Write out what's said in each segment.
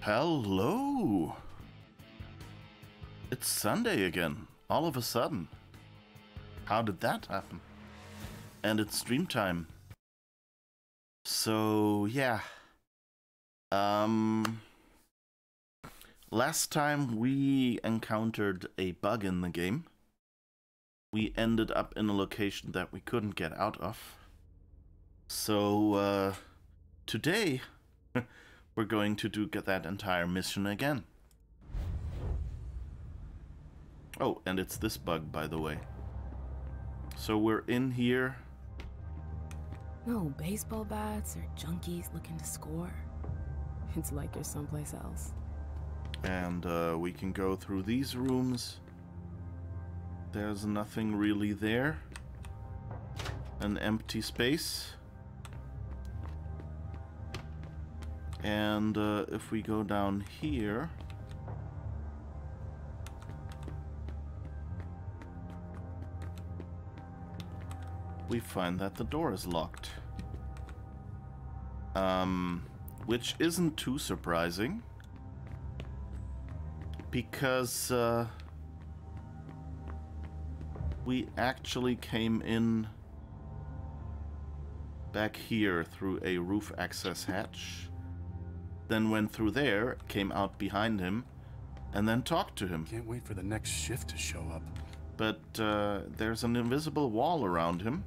Hello! It's Sunday again, all of a sudden. How did that happen? And it's stream time. So, yeah. Last time we encountered a bug in the game. We ended up in a location that we couldn't get out of. So, today, we're going to get that entire mission again. Oh, and it's this bug, by the way. So we're in here. No baseball bats or junkies looking to score. It's like you're someplace else. And we can go through these rooms. There's nothing really there. An empty space. And if we go down here, we find that the door is locked. Which isn't too surprising, because we actually came in back here through a roof access hatch. Then went through there, came out behind him, and then talked to him. Can't wait for the next shift to show up. But there's an invisible wall around him,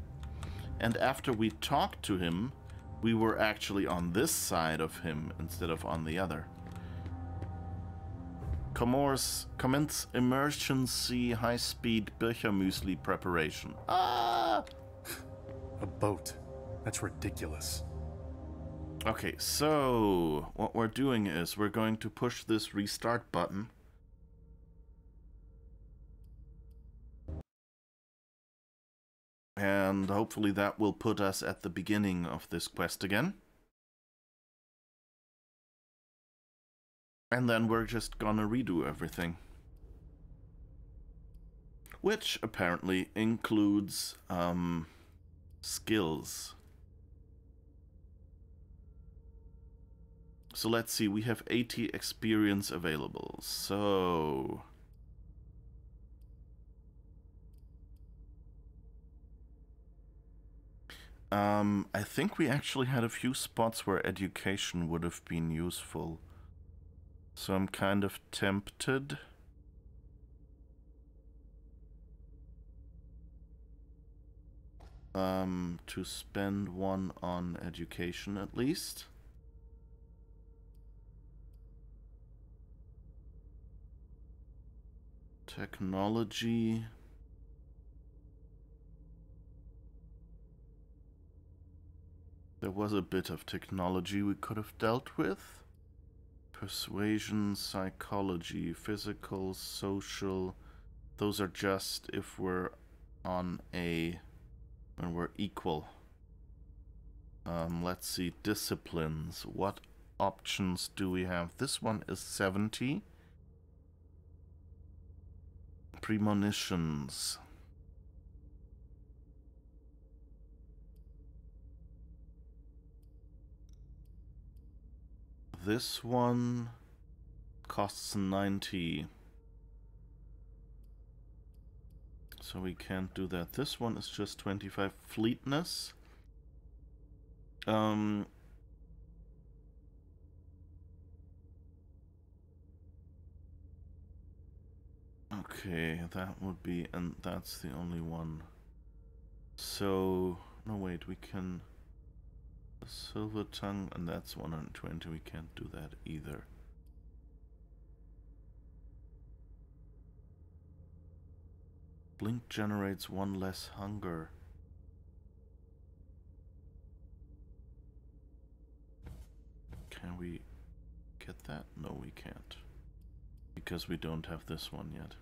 and after we talked to him, we were actually on this side of him instead of on the other. Commence emergency high-speed Birchermüsli preparation. Ah! A boat. That's ridiculous. Okay, so what we're doing is we're going to push this restart button. And hopefully that will put us at the beginning of this quest again. And then we're just gonna redo everything. Which apparently includes skills. So let's see, we have 80 experience available, so... I think we actually had a few spots where education would have been useful. So I'm kind of tempted. To spend one on education at least. Technology. There was a bit of technology we could have dealt with. Persuasion, psychology, physical, social. Those are just if we're on a... when we're equal. Let's see, disciplines. What options do we have? This one is 70. Premonitions. This one costs 90. So we can't do that. This one is just 25. Fleetness. Okay, that would be, and that's the only one. So, no wait, we can... Silver tongue, and that's 120. We can't do that either. Blink generates one less hunger. Can we get that? No, we can't. Because we don't have this one yet.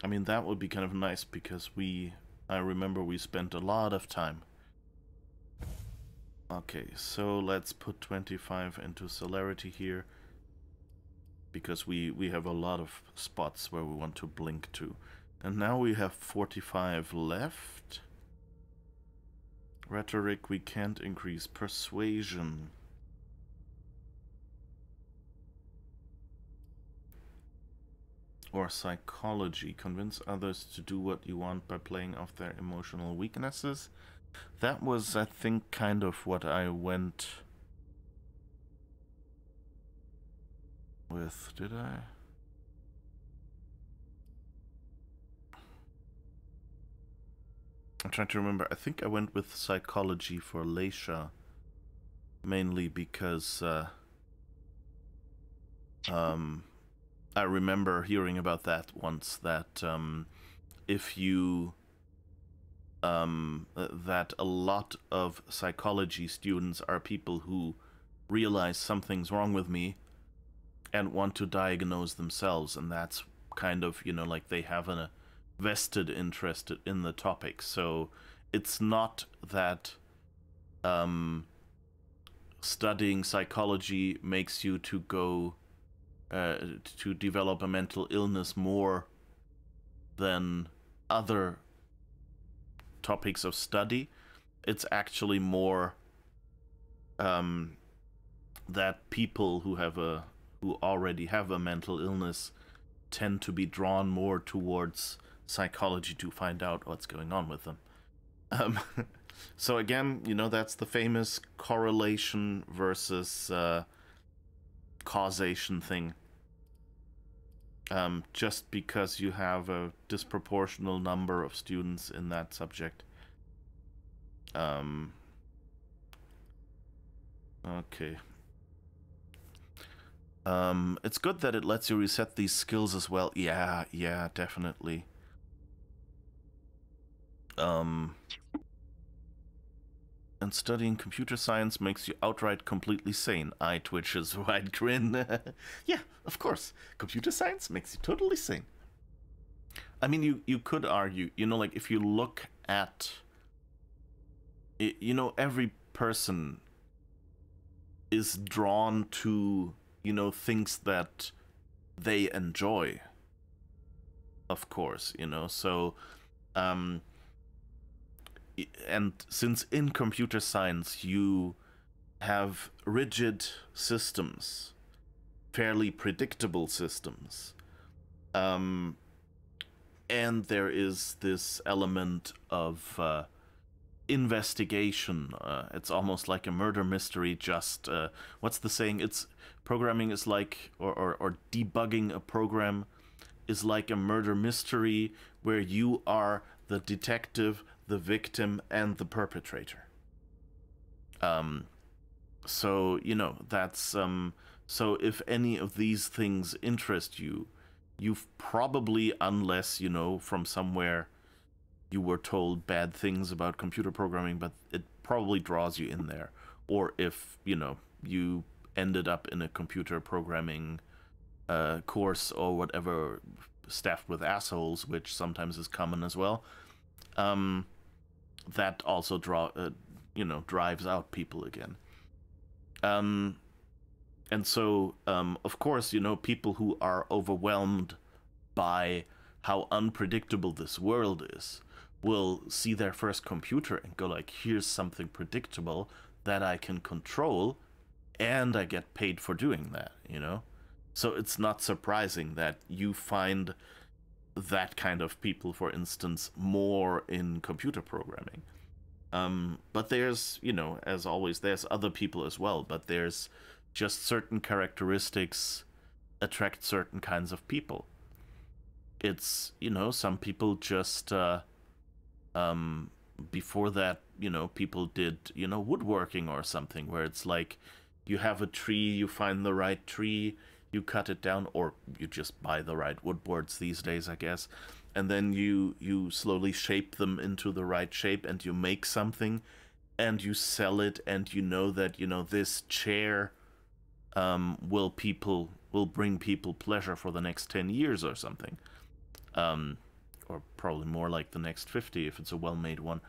I mean, that would be kind of nice because I remember we spent a lot of time. Okay, so let's put 25 into celerity here. Because we have a lot of spots where we want to blink to. And now we have 45 left. Rhetoric we can't increase. Persuasion. or psychology. Convince others to do what you want by playing off their emotional weaknesses. That was, I think, kind of what I went with. Did I? I'm trying to remember. I think I went with psychology for Leisha, mainly because I remember hearing about that once, that if you that a lot of psychology students are people who realize something's wrong with me and want to diagnose themselves, and that's kind of, you know, like they have a vested interest in the topic. So it's not that studying psychology makes you to go to develop a mental illness more than other topics of study. It's actually more that people who already have a mental illness tend to be drawn more towards psychology to find out what's going on with them. So again, you know, that's the famous correlation versus causation thing. Just because you have a disproportional number of students in that subject. Okay. It's good that it lets you reset these skills as well. Yeah, definitely. And studying computer science makes you outright completely sane. Eye twitches, wide grin. Yeah, of course. Computer science makes you totally sane. I mean, you could argue, you know, like if you look at, you know, every person is drawn to, you know, things that they enjoy. Of course, you know, so, and since in computer science you have rigid systems, fairly predictable systems, and there is this element of investigation. It's almost like a murder mystery, just what's the saying? It's programming is like, or debugging a program is like a murder mystery where you are the detective, the victim, and the perpetrator. So, you know, that's so if any of these things interest you, you've probably, unless, you know, from somewhere you were told bad things about computer programming, but it probably draws you in there. Or if, you know, you ended up in a computer programming course or whatever, staffed with assholes, which sometimes is common as well, that also drives out people again. And so, of course, you know, people who are overwhelmed by how unpredictable this world is will see their first computer and go like, here's something predictable that I can control, and I get paid for doing that, you know? So it's not surprising that you find that kind of people, for instance, more in computer programming. But there's, you know, as always, there's other people as well, but there's just certain characteristics attract certain kinds of people. It's, you know, some people just, before that, you know, people did, you know, woodworking or something, where it's like, you have a tree, you find the right tree, you cut it down, or you just buy the right wood boards these days, I guess, and then you slowly shape them into the right shape, and you make something, and you sell it, and you know that, you know, this chair will bring people pleasure for the next 10 years or something, or probably more like the next 50 if it's a well-made one,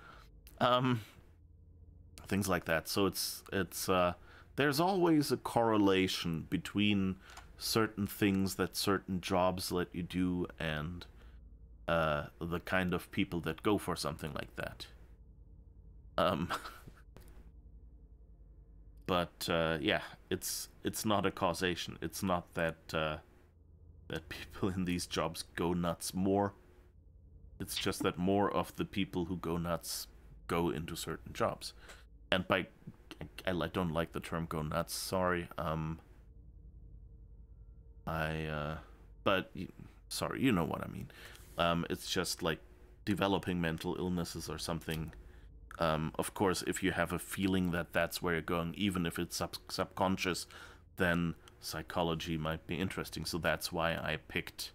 things like that. So it's there's always a correlation between certain things that certain jobs let you do and the kind of people that go for something like that. But yeah, it's not a causation. It's not that that people in these jobs go nuts more. It's just that more of the people who go nuts go into certain jobs. And by, I don't like the term go nuts, sorry. But, sorry, you know what I mean. It's just like developing mental illnesses or something. Of course, if you have a feeling that that's where you're going, even if it's subconscious, then psychology might be interesting. So that's why I picked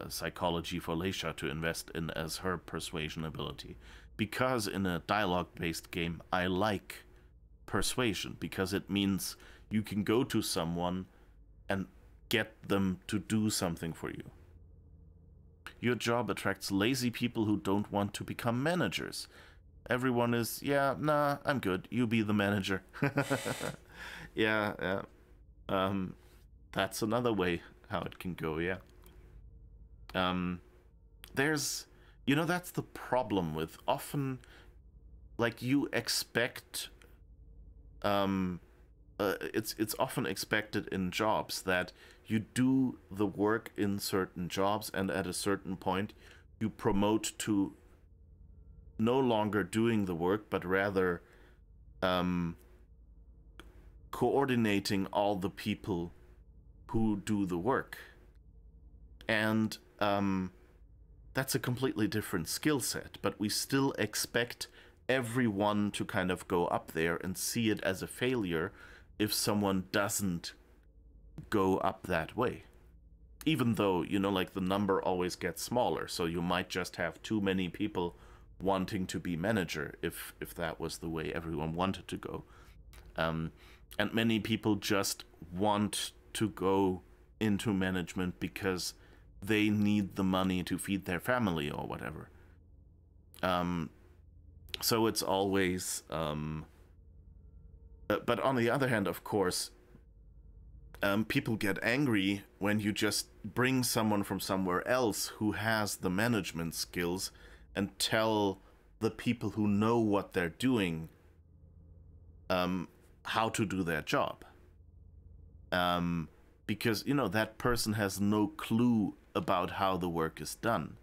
psychology for Leisha to invest in as her persuasion ability. Because in a dialogue-based game, I like persuasion, because it means you can go to someone and get them to do something for you. Your job attracts lazy people who don't want to become managers. Everyone is, yeah, nah, I'm good. You be the manager. Yeah. That's another way how it can go, yeah. There's, you know, that's the problem with often, like, you expect, it's often expected in jobs that you do the work in certain jobs, and at a certain point you promote to no longer doing the work, but rather coordinating all the people who do the work. And that's a completely different skill set, but we still expect everyone to kind of go up there and see it as a failure if someone doesn't go up that way. Even though, you know, like, the number always gets smaller, so you might just have too many people wanting to be manager if that was the way everyone wanted to go. And many people just want to go into management because they need the money to feed their family or whatever. So it's always... but on the other hand, of course, people get angry when you just bring someone from somewhere else who has the management skills and tell the people who know what they're doing how to do their job. Because, you know, that person has no clue about how the work is done.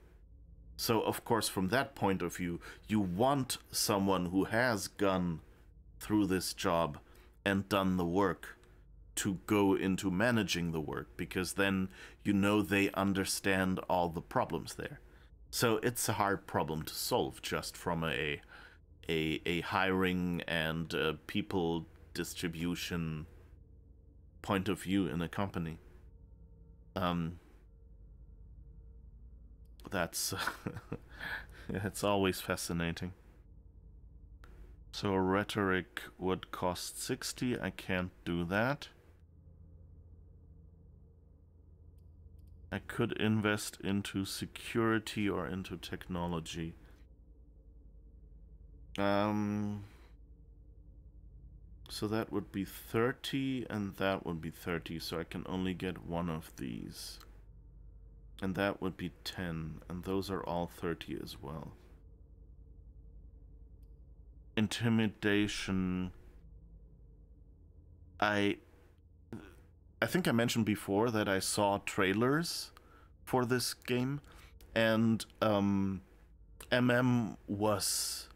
So, of course, from that point of view, you want someone who has gone through this job and done the work to go into managing the work, because then you know they understand all the problems there. So it's a hard problem to solve just from a hiring and people distribution point of view in a company. That's it's always fascinating. So rhetoric would cost 60. I can't do that. I could invest into security or into technology. So that would be 30 and that would be 30, so I can only get one of these. And that would be 10, and those are all 30 as well. Intimidation. I think I mentioned before that I saw trailers for this game, and Emem was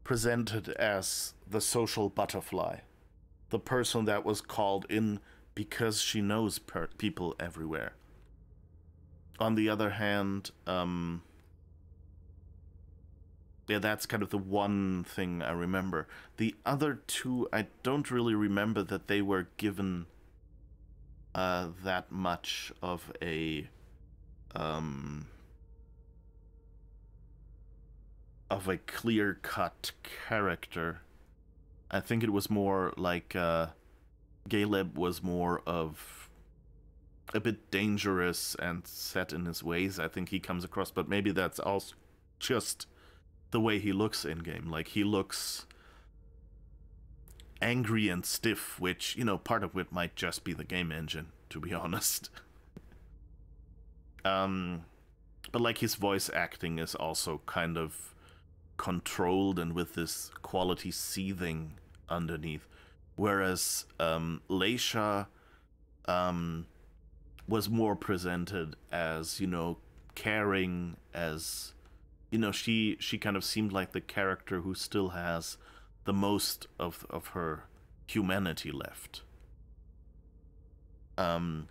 presented as the social butterfly, the person that was called in because she knows people everywhere. On the other hand, yeah, that's kind of the one thing I remember. The other two, I don't really remember that they were given that much of a clear-cut character. I think it was more like Caleb was more of a bit dangerous and set in his ways. I think he comes across, but maybe that's also just the way he looks in game. Like, he looks angry and stiff, which, you know, part of it might just be the game engine, to be honest. But like, his voice acting is also kind of controlled and with this quality seething underneath, whereas Leisha was more presented as, you know, caring, as, you know, she kind of seemed like the character who still has the most of her humanity left. And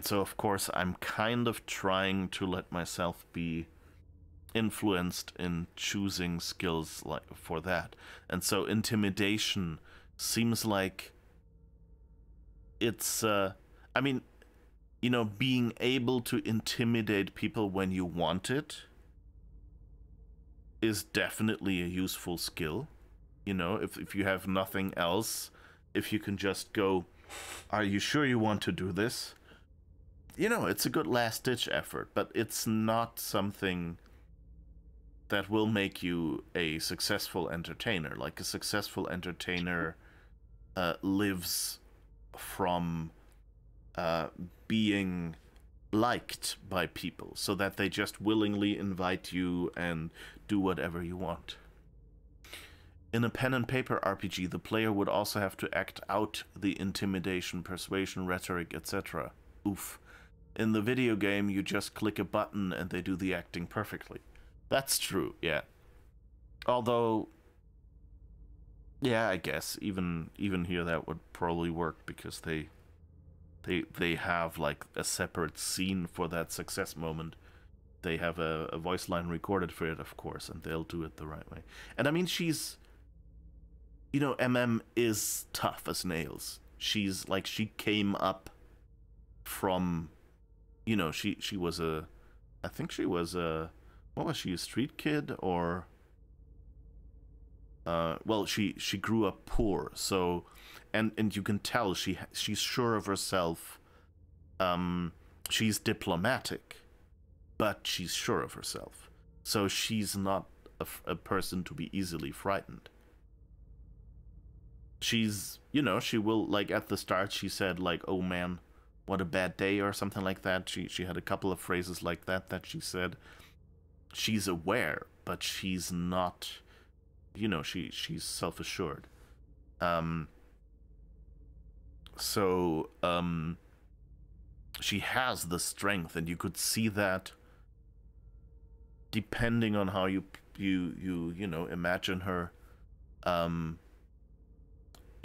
so, of course, I'm kind of trying to let myself be influenced in choosing skills like for that. And so intimidation seems like it's, I mean, you know, being able to intimidate people when you want it is definitely a useful skill. You know, if you have nothing else, if you can just go, are you sure you want to do this? You know, it's a good last-ditch effort, but it's not something that will make you a successful entertainer. Like, a successful entertainer lives from being liked by people, so that they just willingly invite you and do whatever you want. In a pen and paper RPG, the player would also have to act out the intimidation, persuasion, rhetoric, etc. Oof. In the video game, you just click a button and they do the acting perfectly. That's true, yeah. Although, yeah, I guess even here that would probably work, because they have like a separate scene for that success moment. They have a voice line recorded for it, of course, and they'll do it the right way. And I mean, she's, you know, Emem is tough as nails. She's like, she came up from, you know, she was a, I think she was a, what was she, a street kid, or well, she grew up poor, so, and you can tell she's sure of herself. She's diplomatic, but she's sure of herself, so she's not a person to be easily frightened. She's, you know, she will, like, at the start she said, like, oh man, what a bad day, or something like that. She had a couple of phrases like that she said. She's aware, but she's not, you know, she's self-assured. She has the strength, and you could see that depending on how you know, imagine her.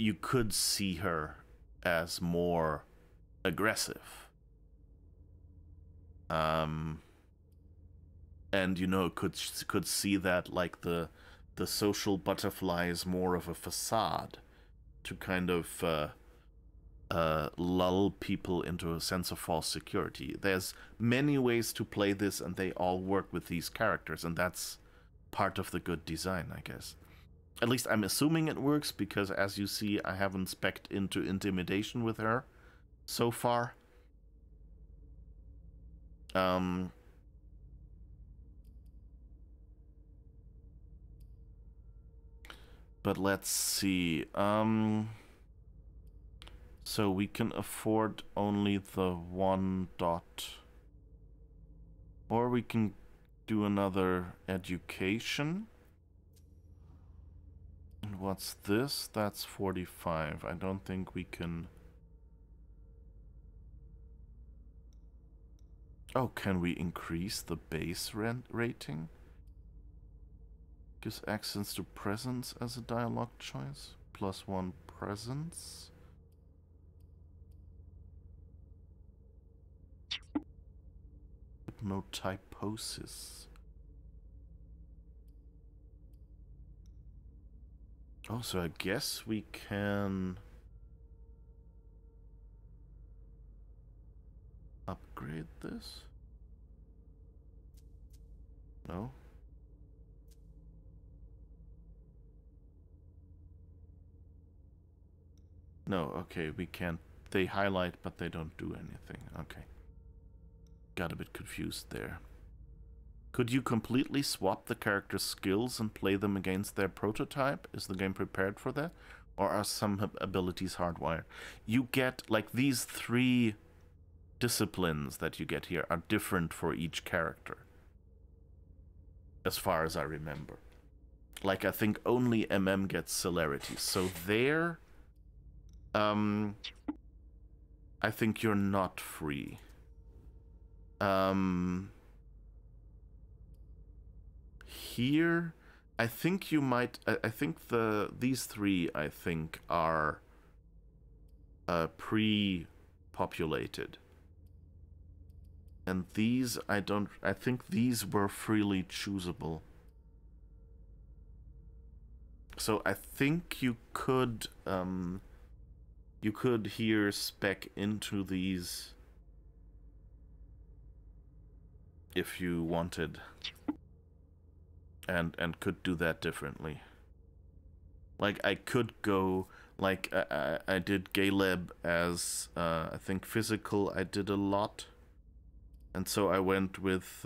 You could see her as more aggressive. And, you know, could see that, like, the social butterfly is more of a facade to kind of lull people into a sense of false security. There's many ways to play this, and they all work with these characters, and that's part of the good design, I guess. At least I'm assuming it works, because as you see, I haven't spec'd into intimidation with her so far. But let's see. So we can afford only the one dot. Or we can do another education. And what's this? That's 45. I don't think we can... Oh, can we increase the base rent rating? Gives access to presence as a dialogue choice. +1 presence. Hypnotyposis. Oh, so I guess we can upgrade this? No? No, okay, we can't. They highlight, but they don't do anything. Okay. Got a bit confused there. Could you completely swap the character's skills and play them against their prototype? Is the game prepared for that? Or are some abilities hardwired? You get, like, these 3 disciplines that you get here are different for each character, as far as I remember. Like, I think only Emem gets celerity. So there, I think you're not free. Here, I think you might. I think these three, I think, are pre-populated, and these I don't. I think these were freely choosable. So I think you could here spec into these if you wanted, and could do that differently. Like I could go like I did Galeb as I think physical. I did a lot, and so I went with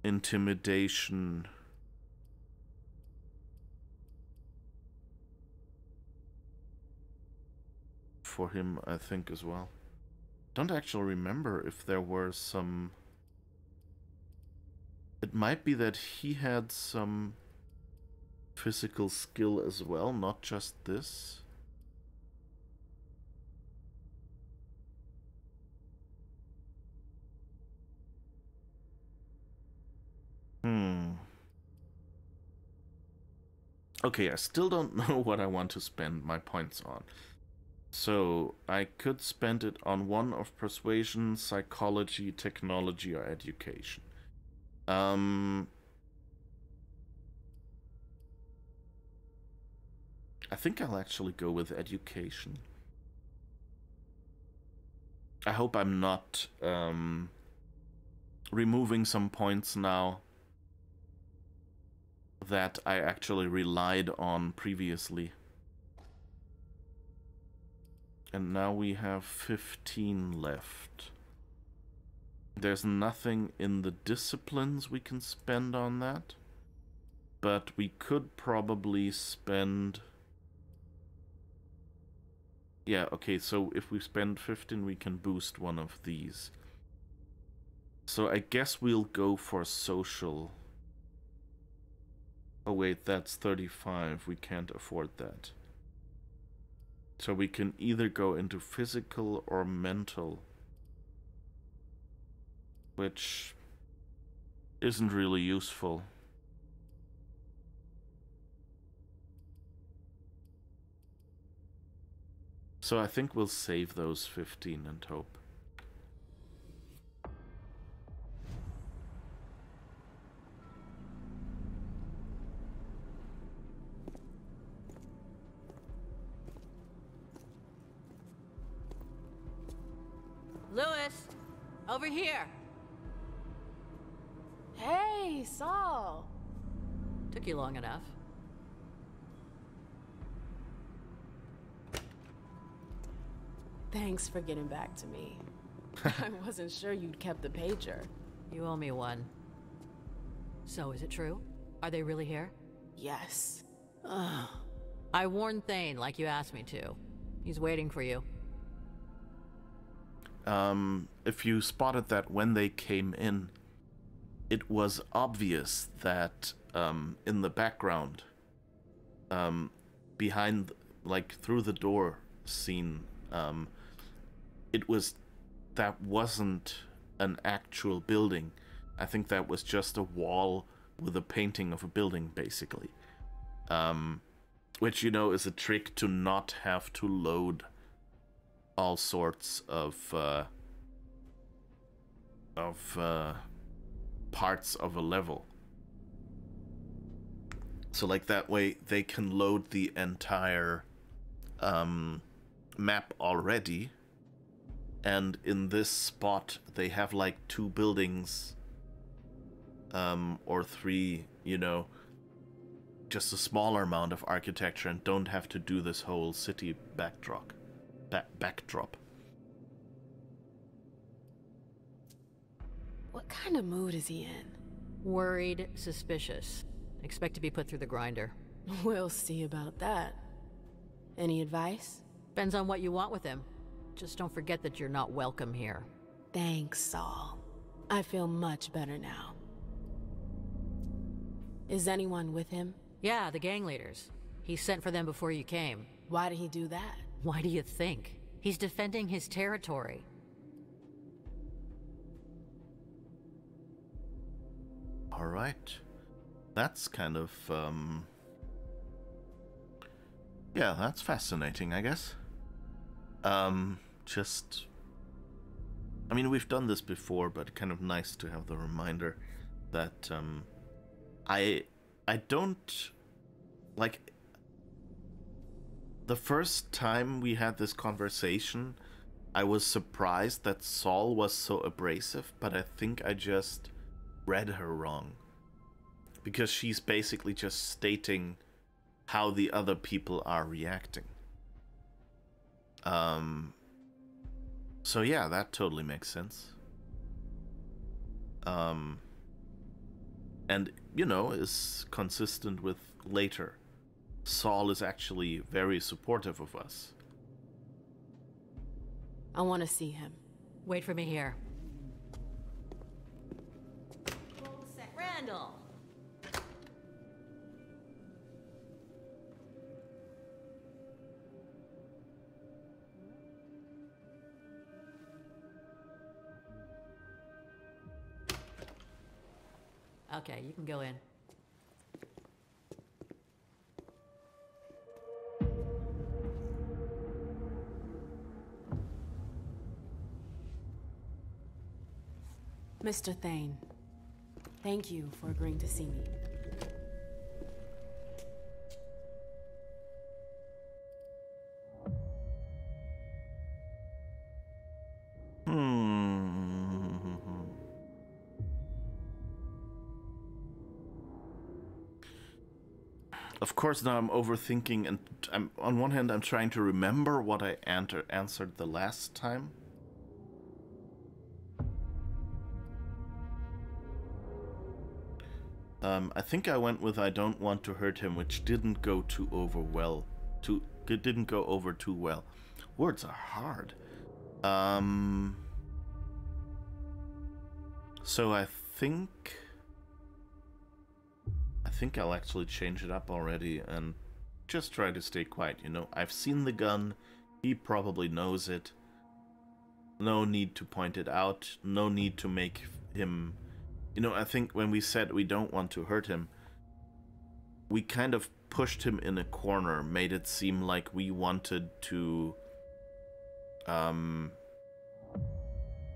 intimidation. For him, I think, as well. Don't actually remember if there were some... It might be that he had some physical skill as well, not just this. Okay, I still don't know what I want to spend my points on. So, I could spend it on one of persuasion, psychology, technology, or education. I think I'll actually go with education. I hope I'm not removing some points now that I actually relied on previously. And now we have 15 left. There's nothing in the disciplines we can spend on that, but we could probably spend... Yeah, okay, so if we spend 15, we can boost one of these. So I guess we'll go for social. Oh wait, that's 35. We can't afford that. So we can either go into physical or mental, which isn't really useful. So I think we'll save those 15 and hope. Lewis, over here. Hey, Saul. Took you long enough. Thanks for getting back to me. I wasn't sure you'd kept the pager. You owe me one. So, is it true? Are they really here? Yes. Ugh. I warned Thane like you asked me to. He's waiting for you. If you spotted that when they came in, it was obvious that in the background, behind, like through the door scene, that wasn't an actual building. I think that was just a wall with a painting of a building, basically. Which, you know, is a trick to not have to load all sorts of parts of a level. So like that way they can load the entire map already, and in this spot they have like 2 buildings or 3, you know, just a smaller amount of architecture, and don't have to do this whole city backdrop. What kind of mood is he in? Worried, suspicious. Expect to be put through the grinder. We'll see about that. Any advice? Depends on what you want with him. Just don't forget that you're not welcome here. Thanks, Saul. I feel much better now. Is anyone with him? Yeah, the gang leaders. He sent for them before you came. Why did he do that? Why do you think? He's defending his territory. Alright. That's kind of, yeah, that's fascinating, I guess. Just... I mean, we've done this before, but kind of nice to have the reminder that, I don't... Like, the first time we had this conversation, I was surprised that Saul was so abrasive, but I think I just read her wrong. Because she's basically just stating how the other people are reacting. So yeah, that totally makes sense. And, you know, is consistent with later. Saul is actually very supportive of us. I want to see him. Wait for me here. Randall! Okay, you can go in. Mr. Thane, thank you for agreeing to see me. Of course, now I'm overthinking, and on one hand I'm trying to remember what I answered the last time. I think I went with I don't want to hurt him, which didn't go too over well. It didn't go over too well. Words are hard. So I think I'll actually change it up already and just try to stay quiet, you know. I've seen the gun, he probably knows it. No need to point it out, no need to make him... You know, I think when we said we don't want to hurt him, we kind of pushed him in a corner, made it seem like we wanted to...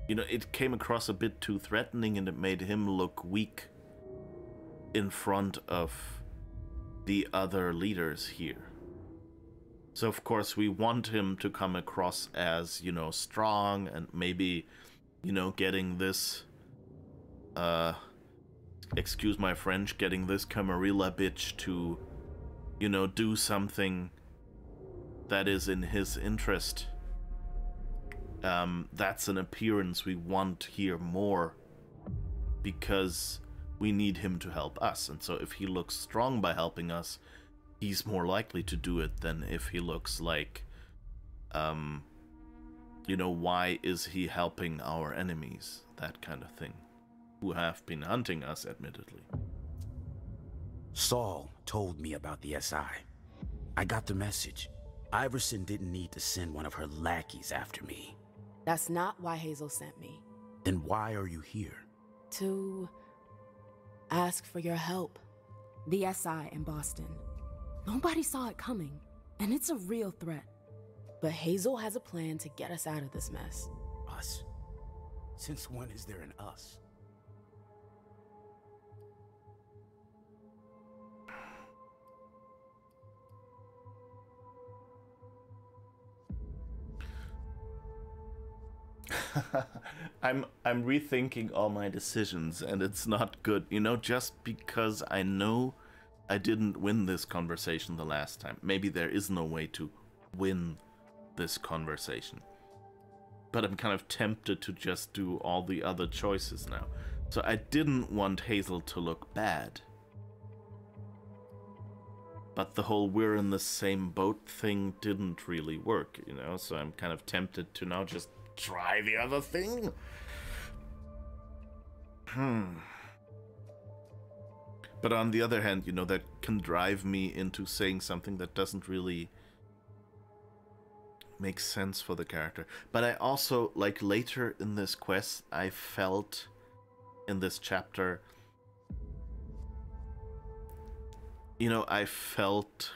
You know, it came across a bit too threatening and it made him look weak in front of the other leaders here. So of course we want him to come across as, you know, strong and maybe, you know, getting this, excuse my French, getting this Camarilla bitch to, you know, do something that is in his interest. That's an appearance we want here more, because we need him to help us, and so if he looks strong by helping us, he's more likely to do it than if he looks like, you know, why is he helping our enemies, that kind of thing, who have been hunting us, admittedly. Saul told me about the SI. I got the message. Iverson didn't need to send one of her lackeys after me. That's not why Hazel sent me. Then why are you here? To ask for your help. The SI in Boston. Nobody saw it coming, and it's a real threat. But Hazel has a plan to get us out of this mess. Us? Since when is there an us? I'm rethinking all my decisions, and it's not good, you know, just because I know I didn't win this conversation the last time. Maybe there is no way to win this conversation. But I'm kind of tempted to just do all the other choices now. So I didn't want Hazel to look bad. But the whole we're in the same boat thing didn't really work, you know, so I'm kind of tempted to now just try the other thing. But on the other hand, you know, that can drive me into saying something that doesn't really make sense for the character. But I also, like, later in this quest, I felt in this chapter you know, I felt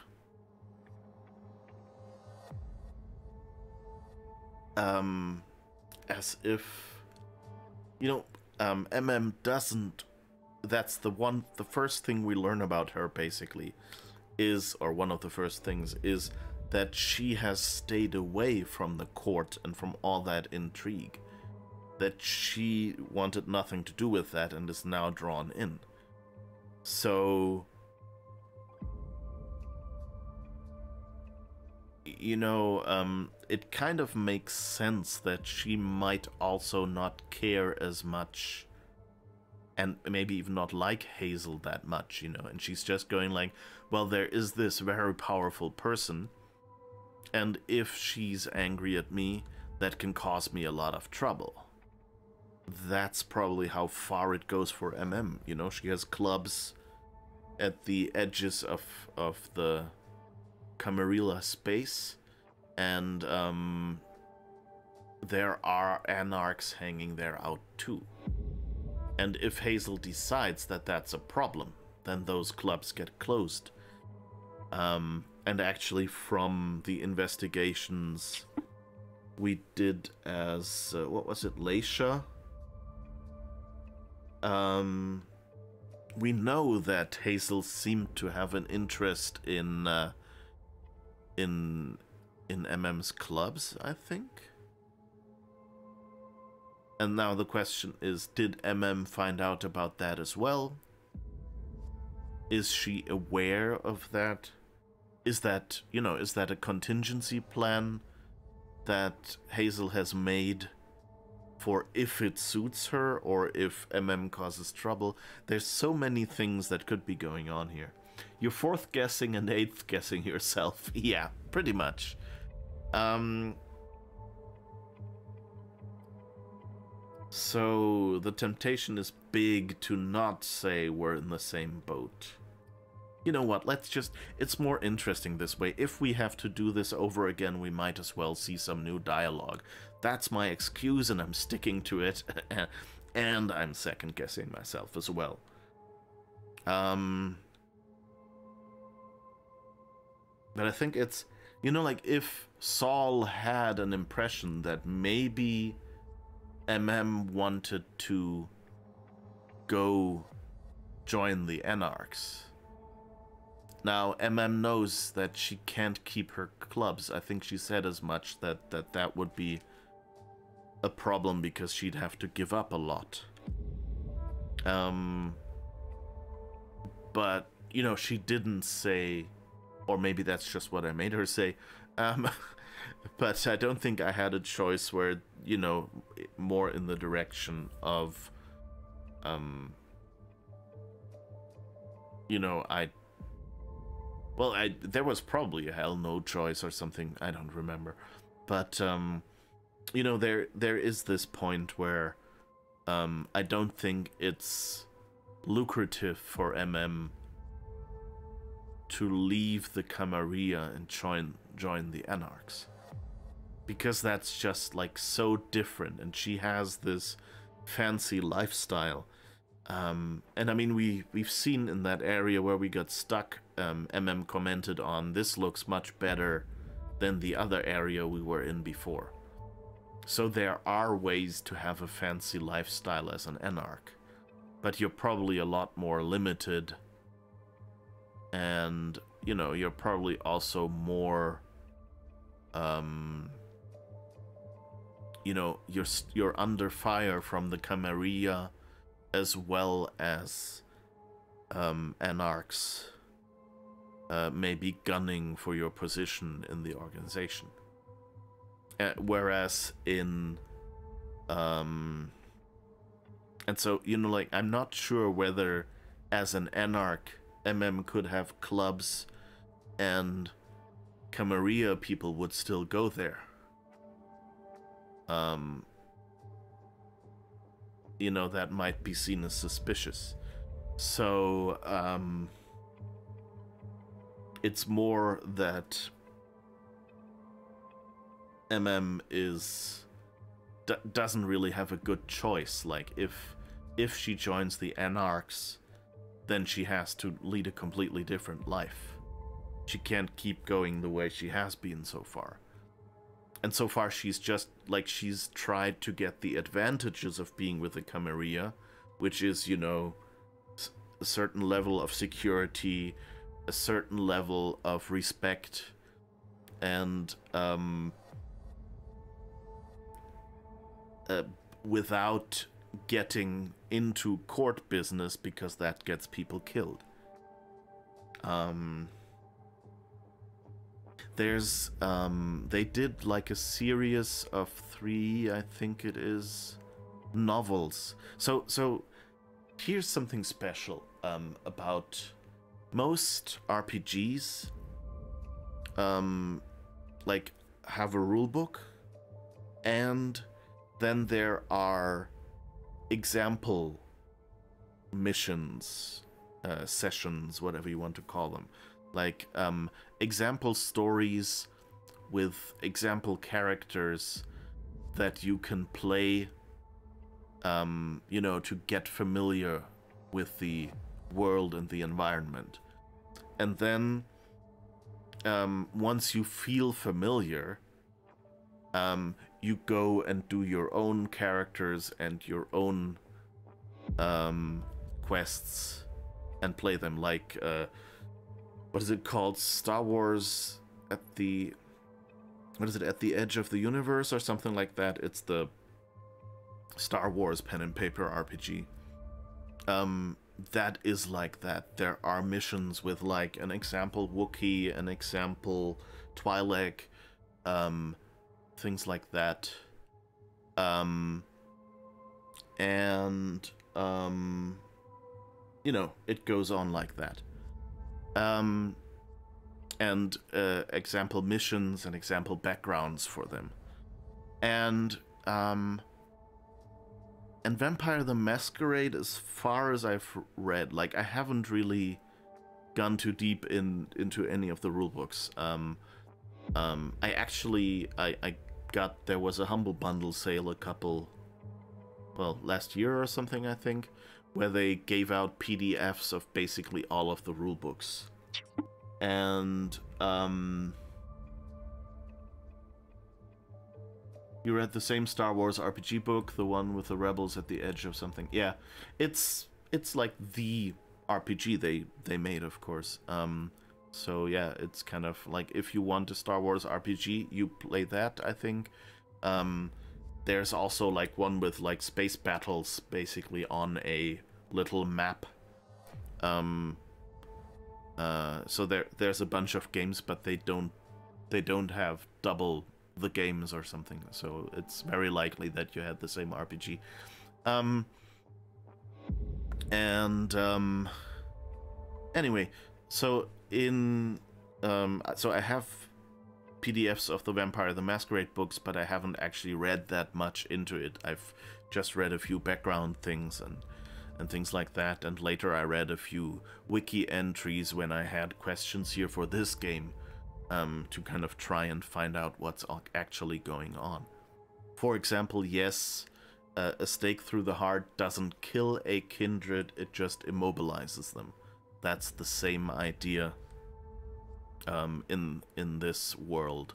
as if, you know, Emem doesn't. That's the first thing we learn about her basically is, or one of the first things is, that she has stayed away from the court and from all that intrigue. That she wanted nothing to do with that and is now drawn in. So, you know, it kind of makes sense that she might also not care as much, and maybe even not like Hazel that much, you know, and she's just going like, well, there is this very powerful person, and if she's angry at me, that can cause me a lot of trouble. That's probably how far it goes for Emem, you know, she has clubs at the edges of the Camarilla space, and there are Anarchs hanging there out too. And if Hazel decides that that's a problem, then those clubs get closed. And actually, from the investigations we did as, what was it, Leisha? We know that Hazel seemed to have an interest in Emem's clubs, I think. And now the question is, did Emem find out about that as well? Is she aware of that? Is that, you know, is that a contingency plan that Hazel has made for if it suits her or if Emem causes trouble? There's so many things that could be going on here. You're fourth guessing and eighth guessing yourself. Yeah, pretty much. So the temptation is big to not say we're in the same boat. You know what, let's just, it's more interesting this way. If we have to do this over again, we might as well see some new dialogue. That's my excuse, and I'm sticking to it. And I'm second guessing myself as well. But I think it's, you know, like if Saul had an impression that maybe Emem wanted to go join the Anarchs. Now, Emem knows that she can't keep her clubs. I think she said as much, that would be a problem because she'd have to give up a lot. But, you know, she didn't say, or maybe that's just what I made her say, but I don't think I had a choice where, you know, more in the direction of, you know, there was probably a hell no choice or something, I don't remember. But, you know, there is this point where, I don't think it's lucrative for Emem to leave the Camarilla and join the Anarchs. Because that's just, like, so different, and she has this fancy lifestyle. And I mean, we've seen in that area where we got stuck, Emem commented on, this looks much better than the other area we were in before. So there are ways to have a fancy lifestyle as an Anarch, but you're probably a lot more limited, and, you know, you're probably also more, you know, you're under fire from the Camarilla, as well as Anarchs maybe gunning for your position in the organization. Whereas in... and so, you know, like, I'm not sure whether, as an Anarch, Emem could have clubs and Camarilla people would still go there. You know, that might be seen as suspicious. So, it's more that Emem doesn't really have a good choice. Like, if she joins the Anarchs, then she has to lead a completely different life. She can't keep going the way she has been so far. And so far she's just, like, she's tried to get the advantages of being with the Camarilla, which is, you know, a certain level of security, a certain level of respect, and without getting into court business, because that gets people killed. There's they did like a series of 3, I think it is, novels. So here's something special about most RPGs. Like, have a rule book, and then there are example missions, sessions, whatever you want to call them, like example stories with example characters that you can play, you know, to get familiar with the world and the environment. And then once you feel familiar, you go and do your own characters and your own quests and play them, like what is it called? Star Wars at the... what is it? At the Edge of the Universe or something like that. It's the Star Wars pen and paper RPG. That is like that. There are missions with, like, an example Wookiee, an example Twi'lek, things like that. You know, it goes on like that. And example missions and example backgrounds for them. And Vampire the Masquerade, as far as I've read, like, I haven't really gone too deep into any of the rulebooks. I actually, there was a Humble Bundle sale last year or something, I think, where they gave out PDFs of basically all of the rulebooks. And, you read the same Star Wars RPG book, the one with the rebels at the edge of something. Yeah, it's like the RPG they made, of course. So yeah, it's kind of like, if you want a Star Wars RPG, you play that, I think. There's also like one with like space battles basically on a little map. So there's a bunch of games, but they don't have double the games or something, so it's very likely that you had the same RPG. Anyway, so so I have PDFs of the Vampire the Masquerade books, but I haven't actually read that much into it. I've just read a few background things and things like that, and later I read a few wiki entries when I had questions here for this game, to kind of try and find out what's actually going on. For example, yes, a stake through the heart doesn't kill a kindred, it just immobilizes them. That's the same idea in this world.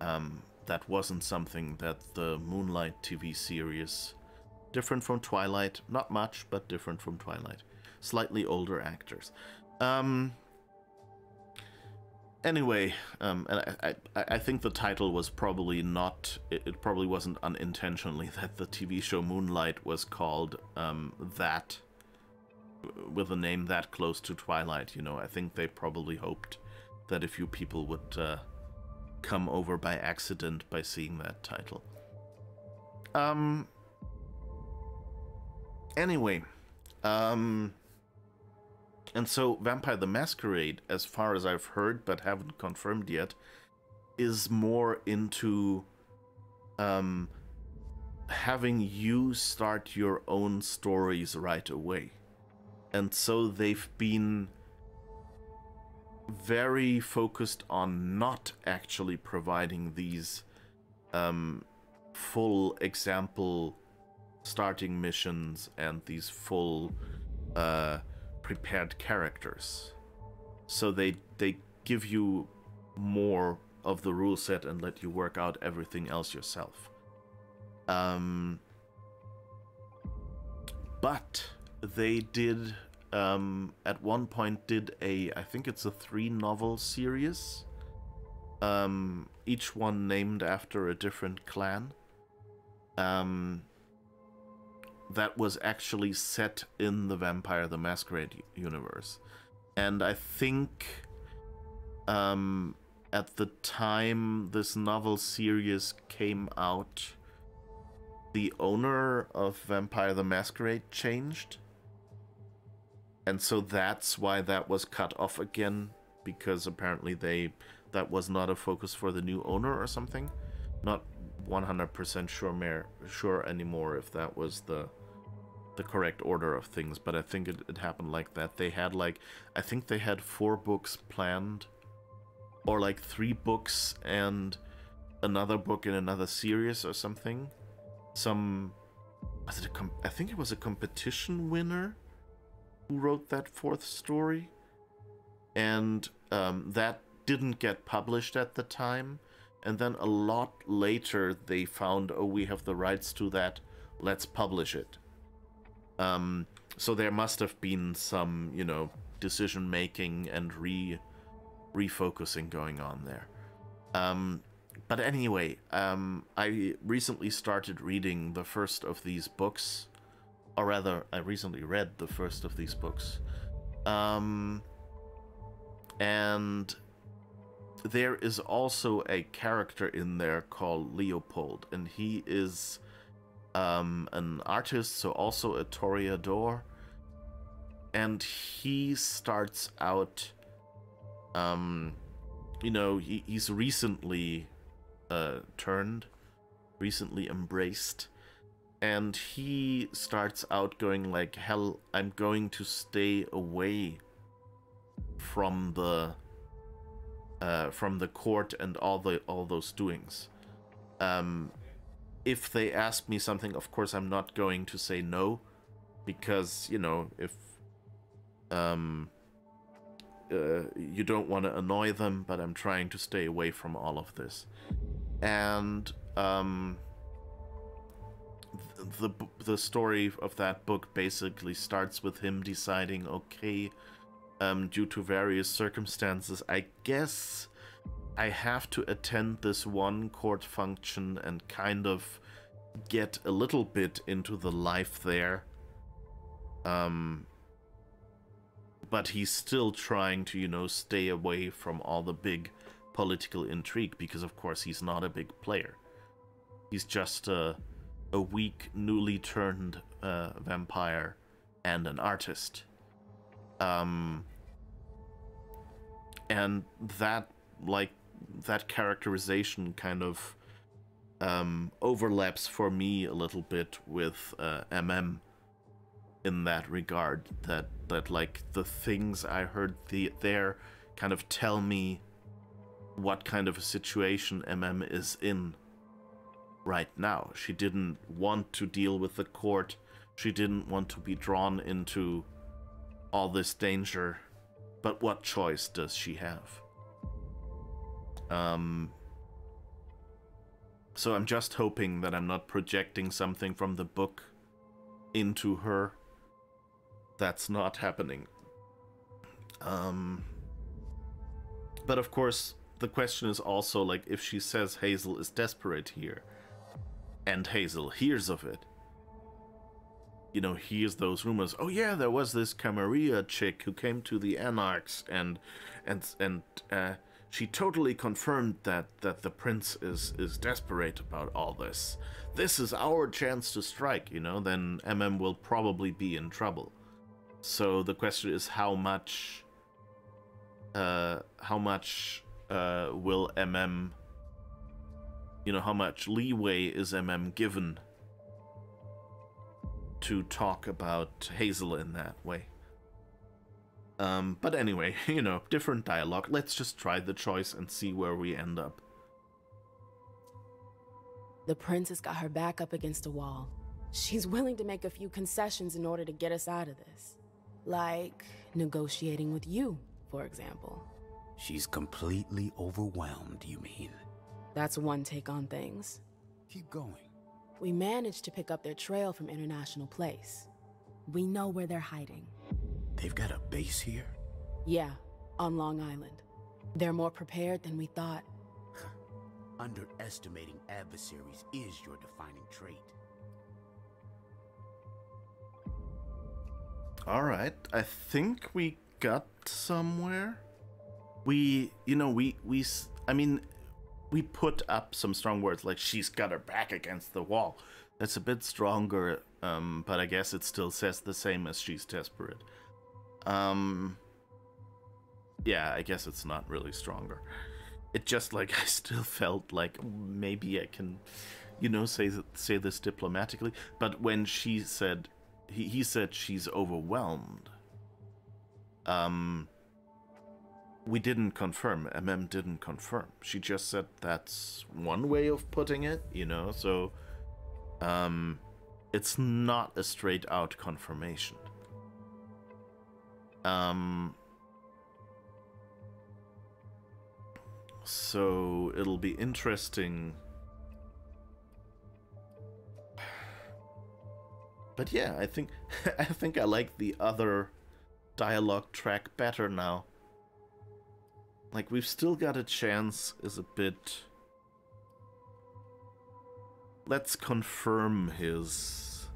That wasn't something that the Moonlight TV series, different from Twilight, not much, but different from Twilight. Slightly older actors. Anyway, and I think the title was probably not... It probably wasn't unintentionally that the TV show Moonlight was called that, with a name that close to Twilight, you know. I think they probably hoped that a few people would come over by accident by seeing that title. Anyway, and so Vampire the Masquerade, as far as I've heard but haven't confirmed yet, is more into having you start your own stories right away. And so they've been very focused on not actually providing these full example starting missions and these full prepared characters. So they give you more of the rule set and let you work out everything else yourself. But they did, at one point did I think it's a 3-novel series, each one named after a different clan, that was actually set in the Vampire the Masquerade universe. And I think at the time this novel series came out, the owner of Vampire the Masquerade changed. And so that's why that was cut off again, because apparently that was not a focus for the new owner or something. Not 100% sure anymore if that was the correct order of things, but I think it happened like that. They had I think they had 4 books planned, or 3 books and another book in another series or something. I think it was a competition winner who wrote that 4th story, and that didn't get published at the time. And then a lot later they found, oh, we have the rights to that, let's publish it. So there must have been some, decision making and refocusing going on there. But anyway, I recently started reading the first of these books, or rather, I recently read the first of these books. And there is also a character in there called Leopold, and he is an artist, so also a toreador, and he starts out, he's recently recently embraced, and he starts out going like, hell, I'm going to stay away from the court and all those doings. If they ask me something, of course I'm not going to say no, because if you don't want to annoy them, but I'm trying to stay away from all of this. And the story of that book basically starts with him deciding, okay, due to various circumstances, I guess I have to attend this one court function and kind of get a little bit into the life there. But he's still trying to, stay away from all the big political intrigue, because of course he's not a big player. He's just a weak, newly turned vampire and an artist. And that characterization kind of overlaps for me a little bit with Emem in that regard, that the things I heard there kind of tell me what kind of a situation Emem is in right now. She didn't want to deal with the court. She didn't want to be drawn into all this danger. But what choice does she have? So I'm just hoping that I'm not projecting something from the book into her. That's not happening. But of course, the question is also, if she says Hazel is desperate here, and Hazel hears of it, hears those rumors. Oh yeah, there was this Camarilla chick who came to the Anarchs, and she totally confirmed that the prince is desperate about all this. This is our chance to strike, then Emem will probably be in trouble. So the question is, how much will Emem, how much leeway is Emem given to talk about Hazel in that way? But anyway, different dialogue. Let's just try the choice and see where we end up. The princess got her back up against a wall. She's willing to make a few concessions in order to get us out of this. Like negotiating with you, for example. She's completely overwhelmed, you mean? That's one take on things. Keep going. We managed to pick up their trail from International Place. We know where they're hiding. They've got a base here? Yeah, on Long Island. They're more prepared than we thought. Underestimating adversaries is your defining trait. Alright, I think we got somewhere. I mean, we put up some strong words like she's got her back against the wall. That's a bit stronger, but I guess it still says the same as she's desperate. Yeah, I guess it's not really stronger. It just, like, I still felt like maybe I can, say this diplomatically. But when she said, he said she's overwhelmed, we didn't confirm. Emem didn't confirm. She just said that's one way of putting it, so it's not a straight out confirmation. So it'll be interesting. But yeah, I think I like the other dialogue track better now. Like, we've still got a chance is a bit. Let's confirm his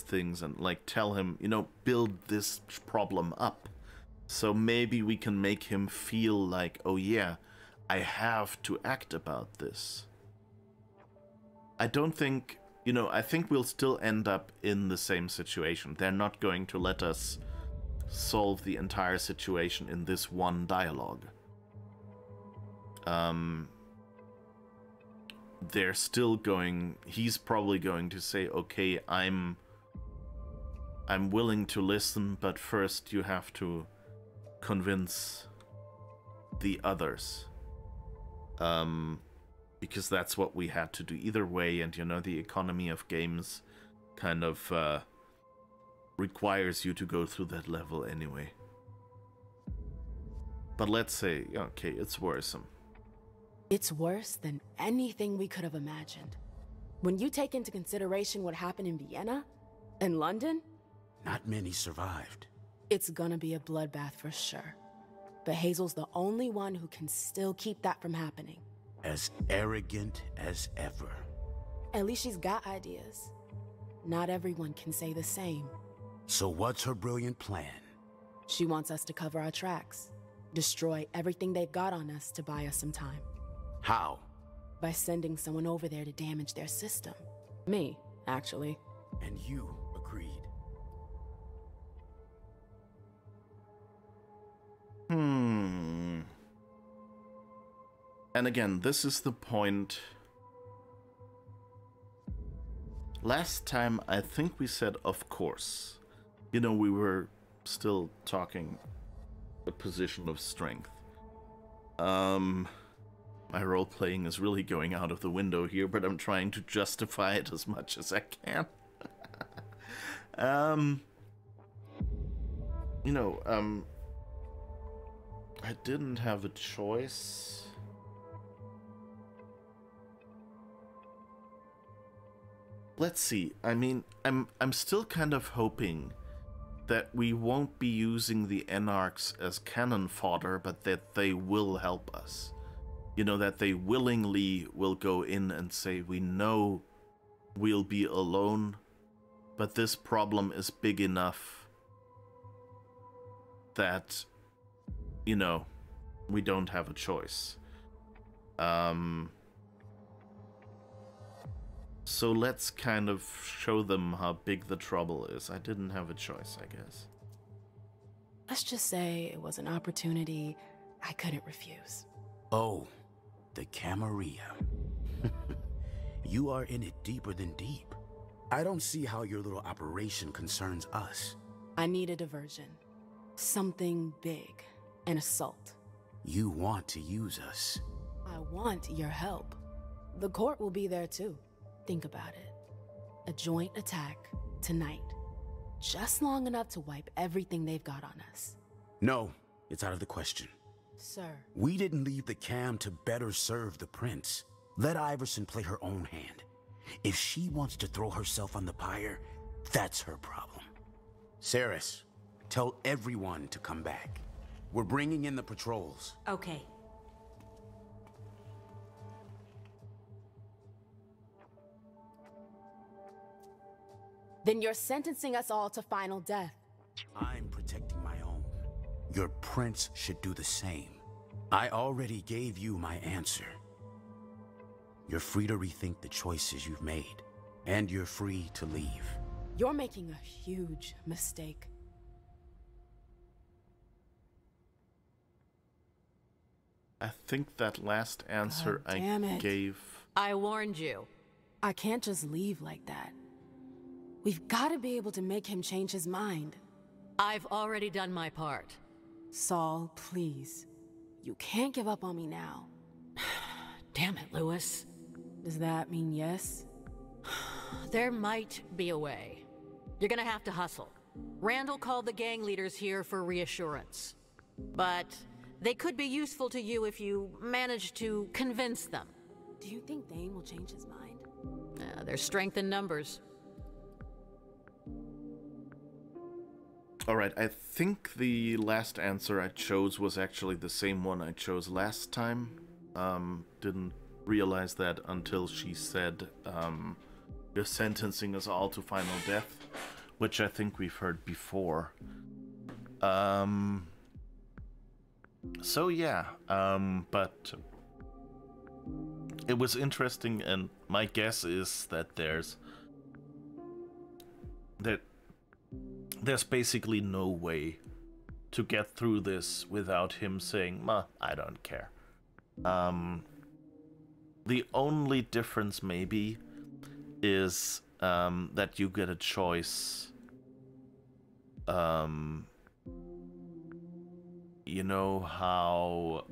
things and, like, tell him, build this problem up. So maybe we can make him feel like, oh yeah, I have to act about this. I don't think, I think we'll still end up in the same situation. They're not going to let us solve the entire situation in this one dialogue. They're still going, he's probably going to say, okay, I'm willing to listen, but first you have to convince the others. Because that's what we had to do either way, and the economy of games kind of requires you to go through that level anyway. But let's say, okay, it's worrisome. It's worse than anything we could have imagined. When you take into consideration what happened in Vienna and London, not many survived. It's gonna be a bloodbath for sure. But Hazel's the only one who can still keep that from happening. As arrogant as ever. At least she's got ideas. Not everyone can say the same. So what's her brilliant plan? She wants us to cover our tracks. Destroy everything they've got on us to buy us some time. How? By sending someone over there to damage their system. Me, actually. And you agreed. And again, this is the point. Last time, I think we said, of course. We were still talking a position of strength. My role-playing is really going out of the window here, but I'm trying to justify it as much as I can. I didn't have a choice. Let's see. I mean, I'm still kind of hoping that we won't be using the Anarchs as cannon fodder, but that they will help us. That they willingly will go in and say, we know we'll be alone, but this problem is big enough that, we don't have a choice. So let's kind of show them how big the trouble is. I didn't have a choice, I guess. Let's just say it was an opportunity I couldn't refuse. Oh, the Camarilla. You are in it deeper than deep. I don't see how your little operation concerns us. I need a diversion. Something big. An assault. You want to use us. I want your help. The court will be there too. Think about it. A joint attack tonight. just long enough to wipe everything they've got on us. No, it's out of the question. Sir. We didn't leave the cam to better serve the prince. Let Iverson play her own hand. If she wants to throw herself on the pyre, that's her problem. Saris, tell everyone to come back. We're bringing in the patrols. Okay. Then you're sentencing us all to final death. I'm protecting my own. Your prince should do the same. I already gave you my answer. You're free to rethink the choices you've made, and you're free to leave. You're making a huge mistake. I think that last answer God damn it. gave... I warned you. I can't just leave like that. We've got to be able to make him change his mind. I've already done my part. Saul, please. You can't give up on me now. Damn it, Lewis. Does that mean yes? There might be a way. You're gonna have to hustle. Randall called the gang leaders here for reassurance. But they could be useful to you if you manage to convince them. Do you think Thane will change his mind? There's strength in numbers. Alright, I think the last answer I chose was actually the same one I chose last time. Didn't realize that until she said, you're sentencing us all to final death, which I think we've heard before. So yeah, but it was interesting, and my guess is that there's basically no way to get through this without him saying, I don't care. The only difference maybe is that you get a choice. You know how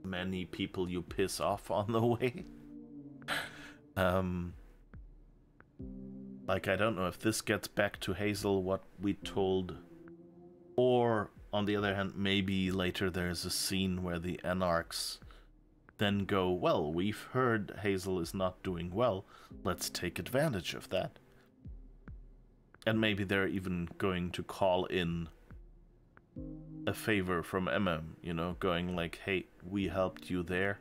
many people you piss off on the way? Like, I don't know if this gets back to Hazel what we told, or on the other hand, maybe later there's a scene where the Anarchs then go, well, we've heard Hazel is not doing well, let's take advantage of that. And maybe they're even going to call in a favor from Emem, you know, going like, hey, we helped you there,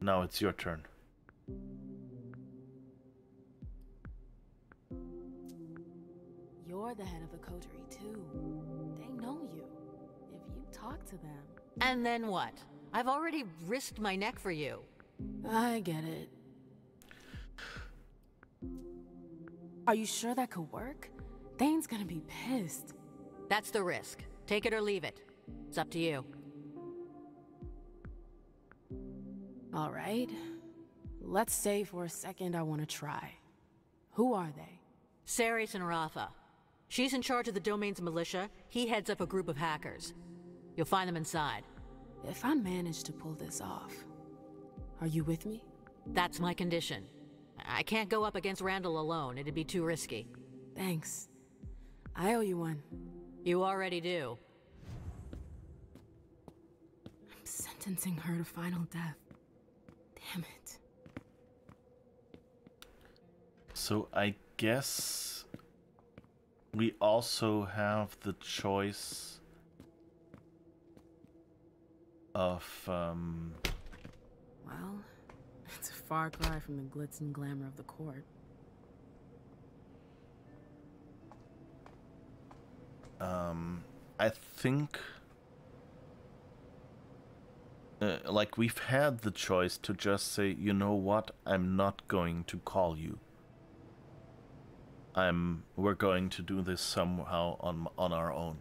now it's your turn. You're the head of the coterie too. They know you. If you talk to them... And then what? I've already risked my neck for you. I get it. Are you sure that could work? Thane's gonna be pissed. That's the risk. Take it or leave it. It's up to you. All right. Let's say for a second I want to try. Who are they? Saris and Rafa. She's in charge of the domain's militia. He heads up a group of hackers. You'll find them inside. If I manage to pull this off, are you with me? That's my condition. I can't go up against Randall alone. It'd be too risky. Thanks. I owe you one. You already do. I'm sentencing her to final death. Damn it. So I guess we also have the choice of, Well, it's a far cry from the glitz and glamour of the court. I think, like, we've had the choice to just say, you know what, I'm not going to call you. We're going to do this somehow on our own.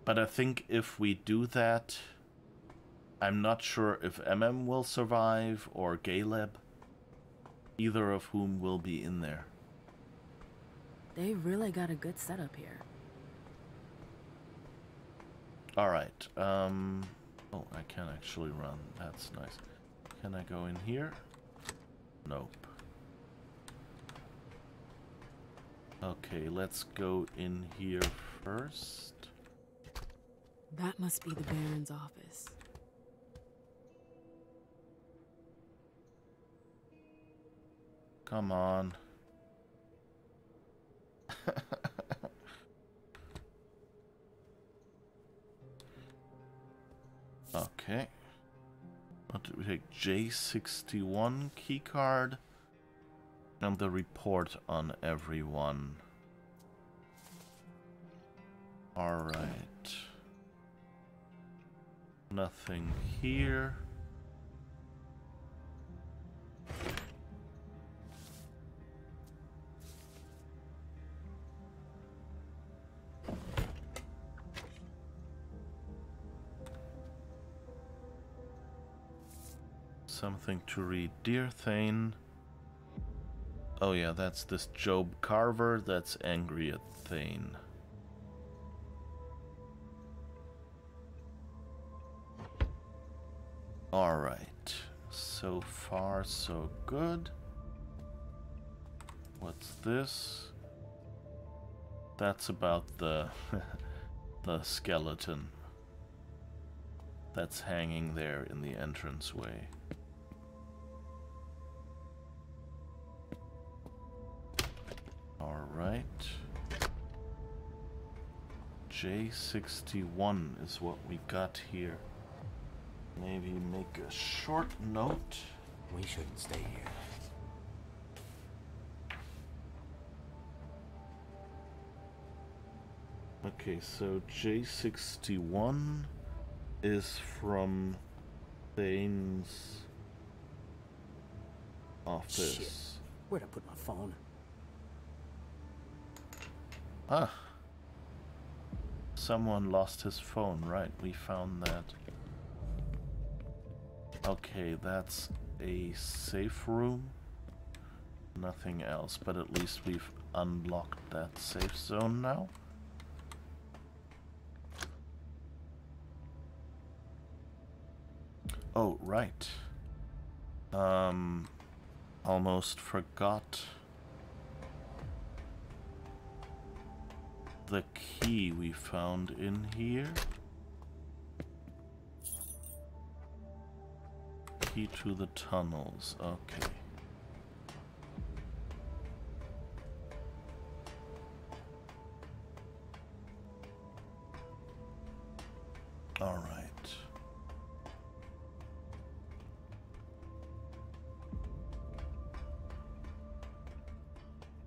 But I think if we do that, I'm not sure if Emem will survive or Caleb, either of whom will be in there. They really got a good setup here. Alright, oh, I can actually run. That's nice. Can I go in here? Nope. Okay, let's go in here first. That must be the Baron's office. Come on. Okay. What did we take? J61 keycard and the report on everyone. Alright. Nothing here. Something to read. Dear Thane. Oh yeah, that's this Job Carver that's angry at Thane. Alright. So far, so good. What's this? That's about the the skeleton that's hanging there in the entranceway. Alright. J61 is what we got here. Maybe make a short note. We shouldn't stay here. Okay, so J61 is from Thane's office. Shit. Where'd I put my phone? Ah. Someone lost his phone, right? We found that. Okay, that's a safe room. Nothing else, but at least we've unlocked that safe zone now. Oh, right. Almost forgot the key we found in here. Key to the tunnels, okay. All right.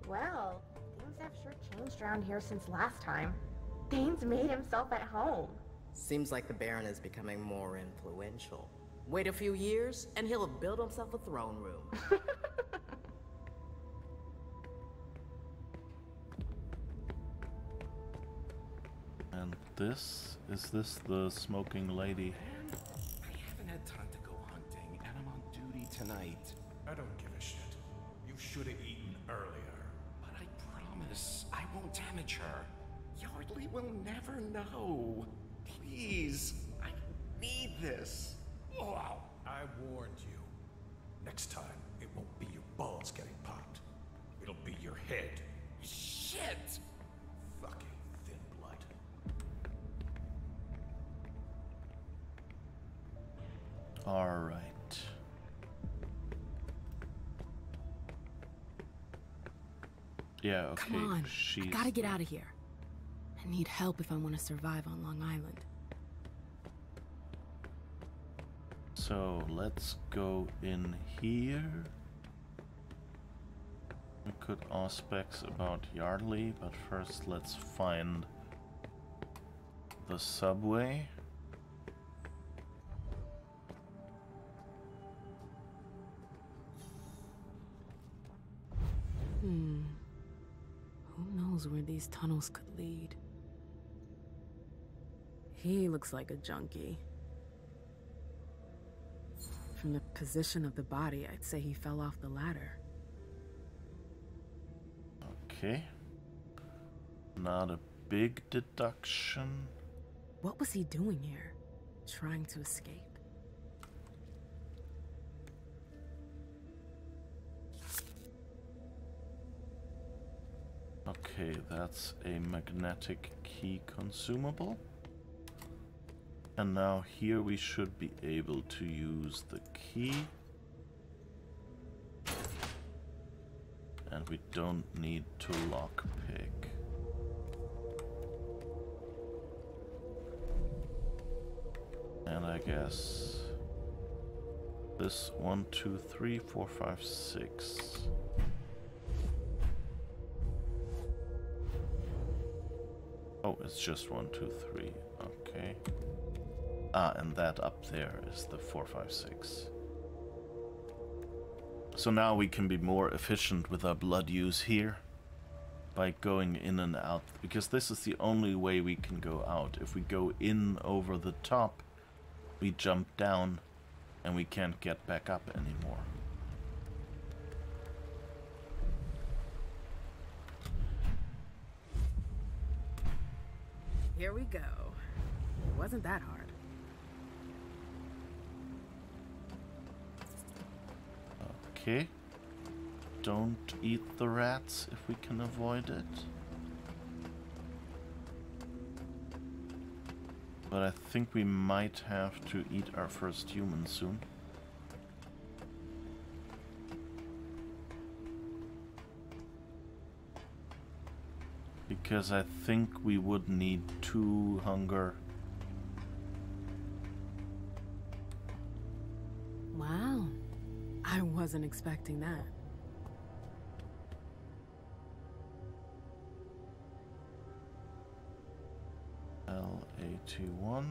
Well, things have sure changed around here since last time. Thane's made himself at home. Seems like the Baron is becoming more influential. Wait a few years, and he'll have built himself a throne room. And is this the smoking lady? Man, I haven't had time to go hunting, and I'm on duty tonight. I don't give a shit. You should have eaten earlier. But I promise I won't damage her. Yardley will never know. Please, I need this. Wow. I warned you. Next time, it won't be your balls getting popped. It'll be your head. Shit! Fucking thin blood. All right. Yeah, okay. Come on, She's... I gotta get out of here. I need help if I want to survive on Long Island. So let's go in here. We could auspex about Yardley, but first let's find the subway. Who knows where these tunnels could lead? He looks like a junkie. From the position of the body, I'd say he fell off the ladder. Okay. Not a big deduction. What was he doing here? Trying to escape? Okay, that's a magnetic key consumable. And now here we should be able to use the key. And we don't need to lockpick. And I guess this 1, 2, 3, 4, 5, 6. Oh, it's just 1, 2, 3. Okay. Ah, and that up there is the 4, 5, 6. So now we can be more efficient with our blood use here by going in and out, because this is the only way we can go out. If we go in over the top, we jump down and we can't get back up anymore. Here we go. It wasn't that hard. Okay. Don't eat the rats if we can avoid it. But I think we might have to eat our first human soon. Because I think we would need 2 hunger. Wow. I wasn't expecting that. L81.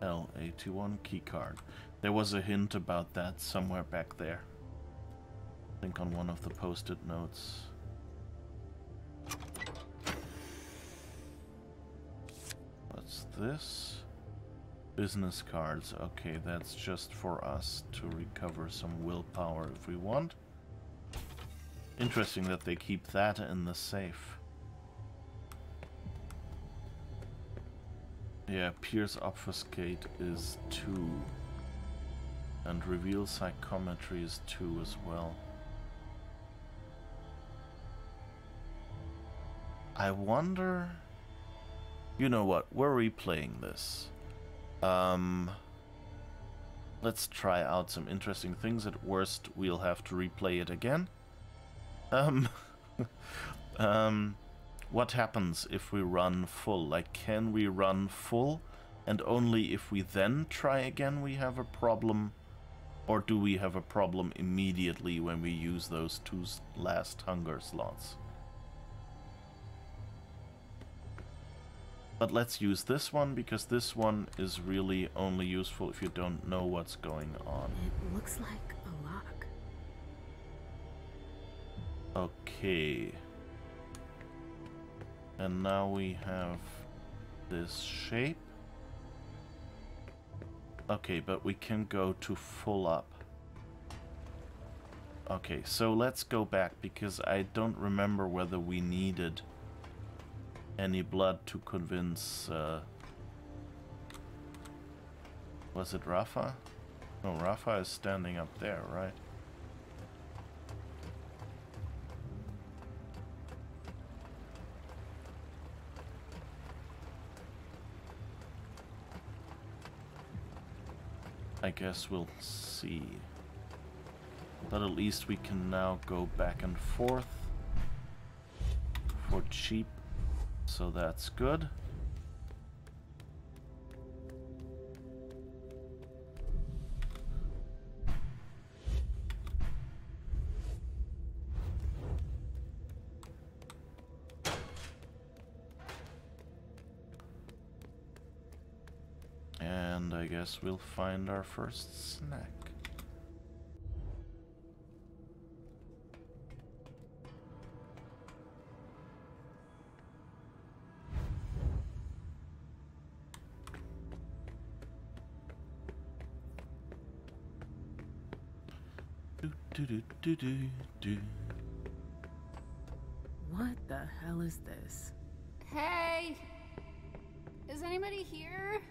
L81 keycard. There was a hint about that somewhere back there. I think on one of the post-it notes. What's this? Business cards. Okay, that's just for us to recover some willpower if we want. Interesting that they keep that in the safe. Yeah, Pierce Obfuscate is 2. And Reveal Psychometry is 2 as well. I wonder... You know what? We're replaying this. Let's try out some interesting things. At worst, we'll have to replay it again. What happens if we run full? Like, can we run full and only if we then try again we have a problem? Or do we have a problem immediately when we use those 2 last hunger slots? But let's use this one, because this one is really only useful if you don't know what's going on. It looks like a lock. Okay. And now we have this shape. Okay, but we can go to full up. Okay, so let's go back, because I don't remember whether we needed any blood to convince, was it Rafa? No, Rafa is standing up there, right? I guess we'll see. But at least we can now go back and forth for cheap. So that's good. And I guess we'll find our first snack. What the hell is this? Hey! Is anybody here?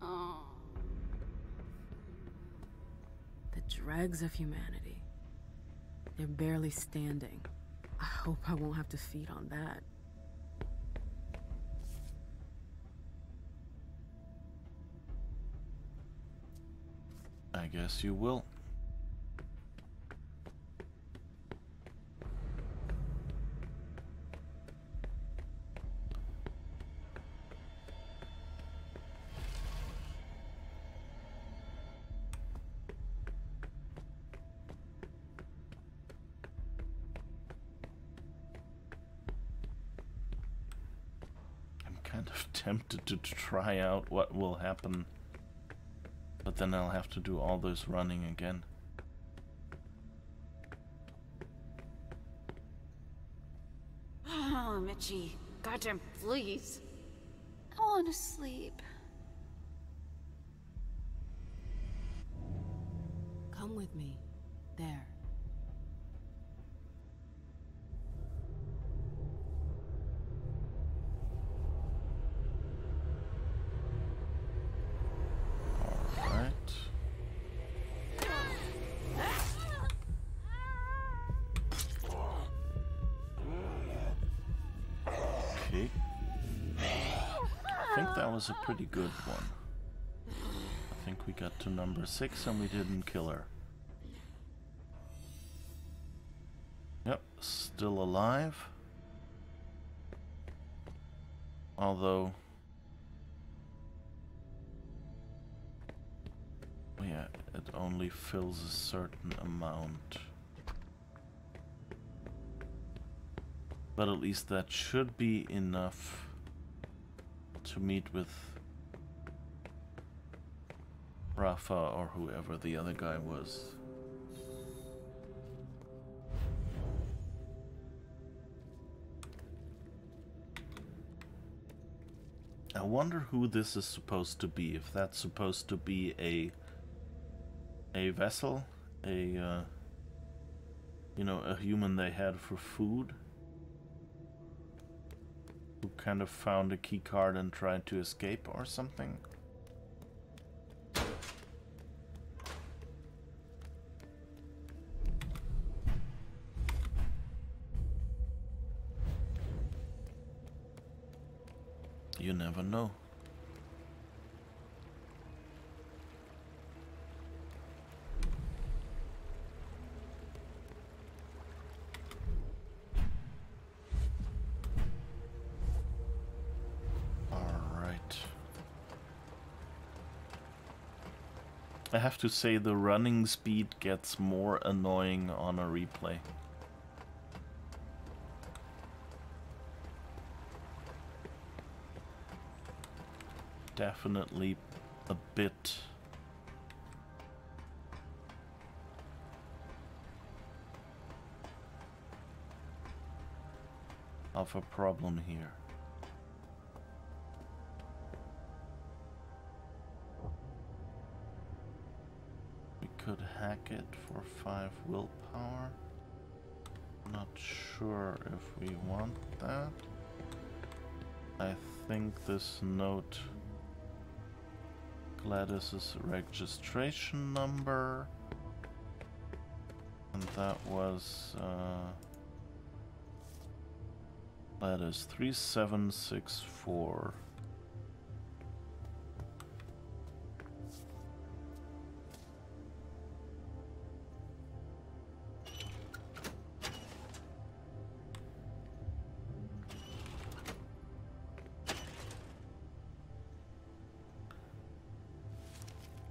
Oh. The dregs of humanity. They're barely standing. I hope I won't have to feed on that. I guess you will. I'm kind of tempted to try out what will happen. But then I'll have to do all this running again. Oh, Mitchie. Goddamn, please. I want to sleep. Come with me. There. Was a pretty good one. I think we got to number 6 and we didn't kill her. Yep, still alive. Although, yeah, it only fills a certain amount. But at least that should be enough to meet with Rafa or whoever the other guy was. I wonder who this is supposed to be. If that's supposed to be a vessel, you know, a human they had for food, who kind of found a key card and tried to escape or something. You never know. I have to say the running speed gets more annoying on a replay. Definitely a bit of a problem here. Could hack it for 5 willpower. Not sure if we want that. I think this note, Gladys's registration number, and that was Gladys 3764.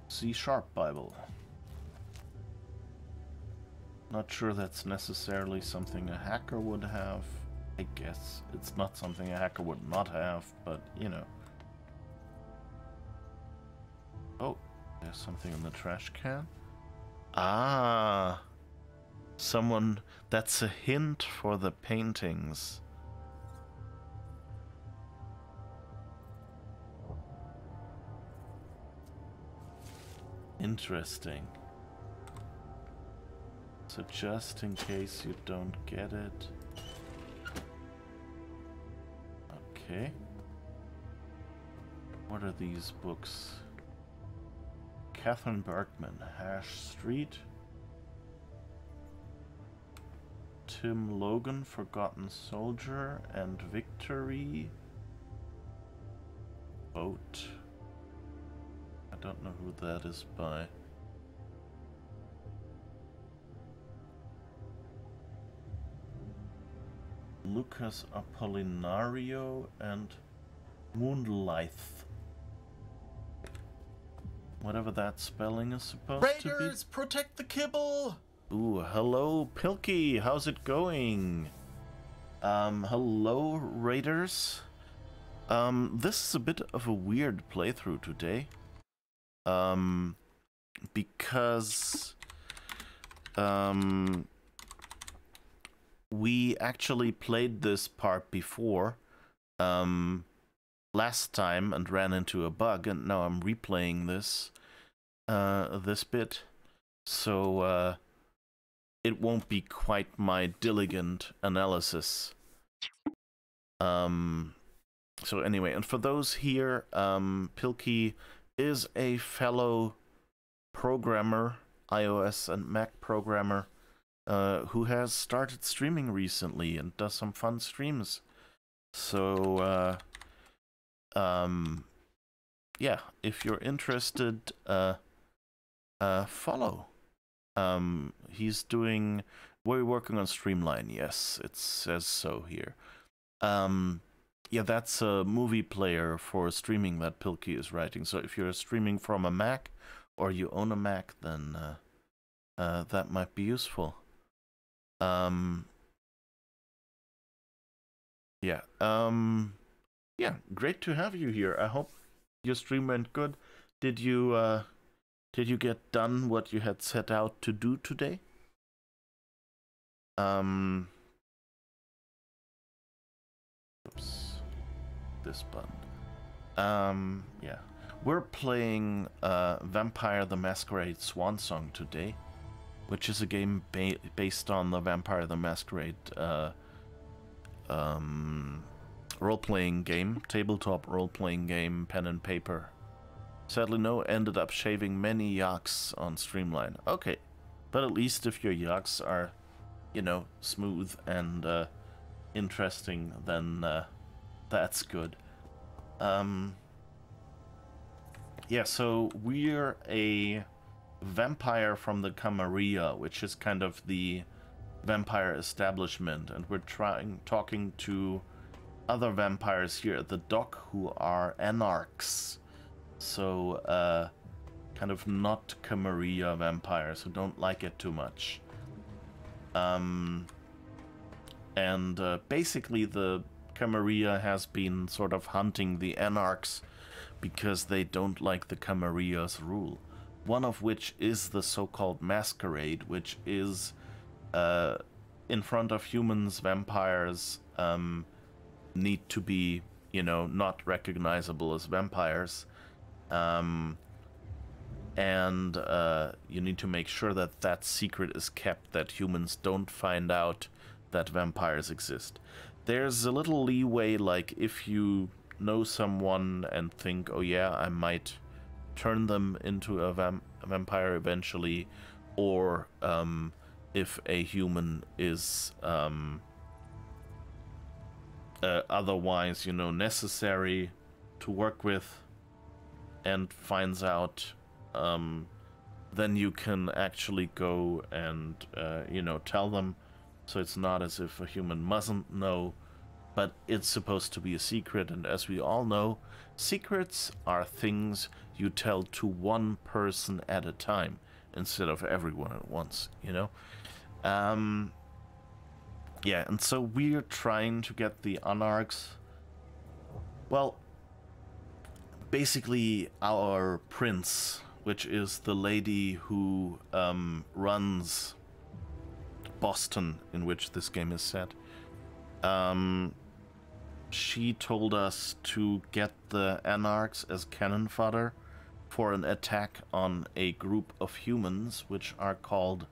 C# Bible. Not sure that's necessarily something a hacker would have. I guess it's not something a hacker would not have, but you know. Oh, there's something in the trash can. Ah, someone, that's a hint for the paintings. Interesting. So just in case you don't get it. Okay. What are these books? Catherine Bergman, Hash Street. Tim Logan, Forgotten Soldier, and Victory. Boat. I don't know who that is by. Lucas Apollinario and Moonlight. Whatever that spelling is supposed to be. Raiders, protect the kibble! Ooh, hello, Pilkey. How's it going? Hello, Raiders. This is a bit of a weird playthrough today. Because we actually played this part before last time and ran into a bug, and now I'm replaying this this bit, so it won't be quite my diligent analysis. So anyway, and for those here, Pilkey is a fellow programmer, iOS and Mac programmer, who has started streaming recently and does some fun streams. So, yeah, if you're interested, follow. He's doing... We're working on Streamline, yes, it says so here. Yeah, that's a movie player for streaming that Pilkey is writing. So if you're streaming from a Mac, or you own a Mac, then that might be useful. Yeah, yeah, great to have you here. I hope your stream went good. Did you get done what you had set out to do today? Oops. This button. Yeah. We're playing Vampire the Masquerade Swansong today, which is a game based on the Vampire the Masquerade role-playing game, tabletop role-playing game, pen and paper. Sadly, no, ended up shaving many yaks on Streamline. Okay, but at least if your yaks are, you know, smooth and interesting, then that's good. Yeah, so we're a vampire from the Camarilla, which is kind of the vampire establishment, and we're talking to other vampires here at the dock who are Anarchs. So, kind of not Camarilla vampires who don't like it too much. And basically the Camarilla has been sort of hunting the Anarchs because they don't like the Camarilla's rule. One of which is the so-called masquerade, which is in front of humans, vampires need to be, you know, not recognizable as vampires. And you need to make sure that that secret is kept, that humans don't find out that vampires exist. There's a little leeway, like if you know someone and think, oh yeah, I might turn them into a vampire eventually, or if a human is otherwise, you know, necessary to work with and finds out, then you can actually go and, you know, tell them. So it's not as if a human mustn't know, but it's supposed to be a secret. And as we all know, secrets are things you tell to one person at a time instead of everyone at once, you know? Yeah, and so we're trying to get the Anarchs. Well, basically our prince, which is the lady who runs Boston, in which this game is set. She told us to get the Anarchs as cannon fodder for an attack on a group of humans, which are called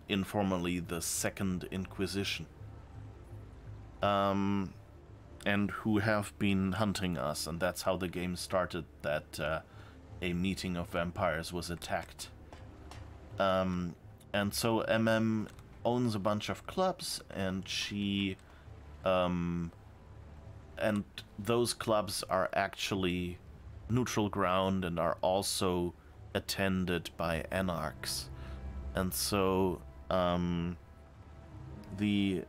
informally the Second Inquisition. and who have been hunting us, and that's how the game started, that a meeting of vampires was attacked. And so Emem owns a bunch of clubs, and she... and those clubs are actually neutral ground and are also attended by Anarchs. And so the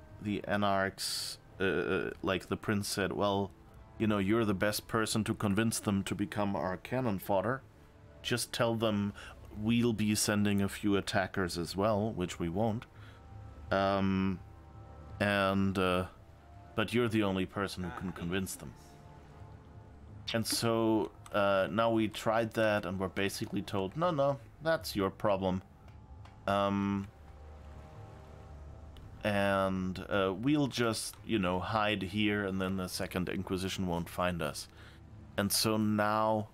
Anarchs, like the prince said, well, you know, you're the best person to convince them to become our cannon fodder. Just tell them we'll be sending a few attackers as well, which we won't. But you're the only person who can convince them. And so now we tried that, and we're basically told, no, that's your problem. We'll just, you know, hide here, and then the Second Inquisition won't find us. And so now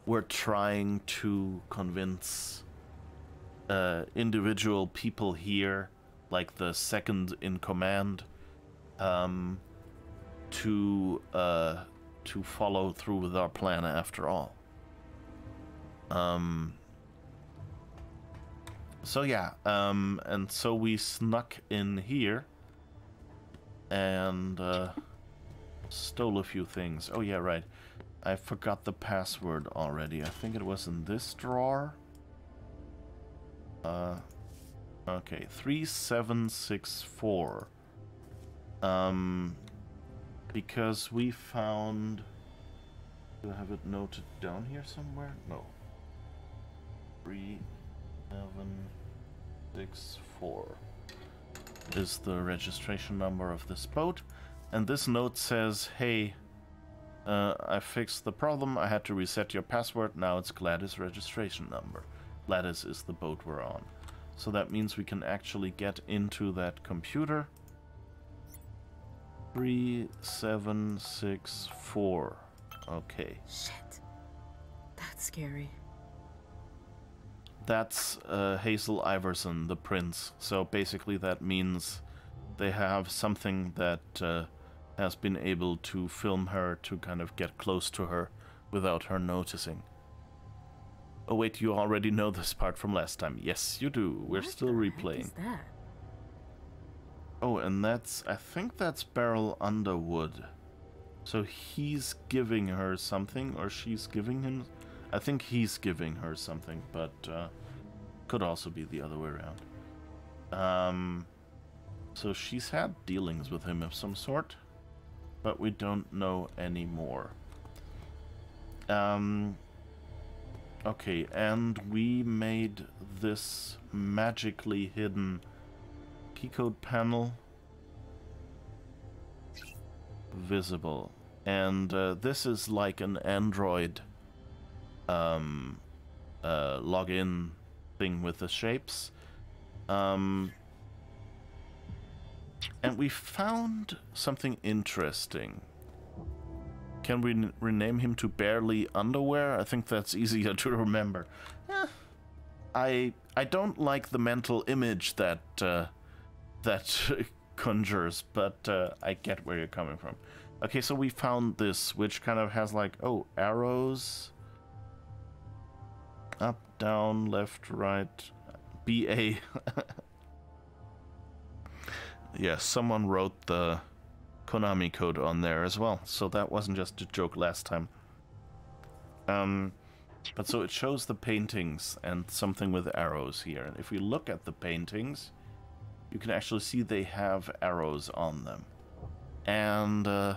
we're trying to convince individual people here, like the second in command, to follow through with our plan after all. So yeah, and so we snuck in here and stole a few things. Oh yeah, right. I forgot the password already. I think it was in this drawer. Okay, 3764. Because we found... Do I have it noted down here somewhere? No. 3764 is the registration number of this boat. And this note says, hey, I fixed the problem. I had to reset your password. Now it's Gladys' registration number. Gladys is the boat we're on. So that means we can actually get into that computer. 3764. Okay. Shit. That's scary. That's Hazel Iverson, the prince. So basically that means they have something that has been able to film her to kind of get close to her without her noticing. Oh wait, you already know this part from last time. Yes, you do. We're still replaying. What is that? Oh, and that's... I think that's Beryl Underwood. So he's giving her something, or she's giving him... I think he's giving her something, but could also be the other way around. So she's had dealings with him of some sort, but we don't know anymore. Okay, and we made this magically hidden keycode panel visible. And this is like an Android login thing with the shapes. And we found something interesting. Can we rename him to Barely Underwear? I think that's easier to remember. I don't like the mental image that that conjures, but I get where you're coming from. Okay, so we found this, which kind of has like, oh, arrows. Up, down, left, right, BA. Yeah, someone wrote the Konami code on there as well, so that wasn't just a joke last time. But so it shows the paintings and something with arrows here. And if we look at the paintings, you can actually see they have arrows on them. And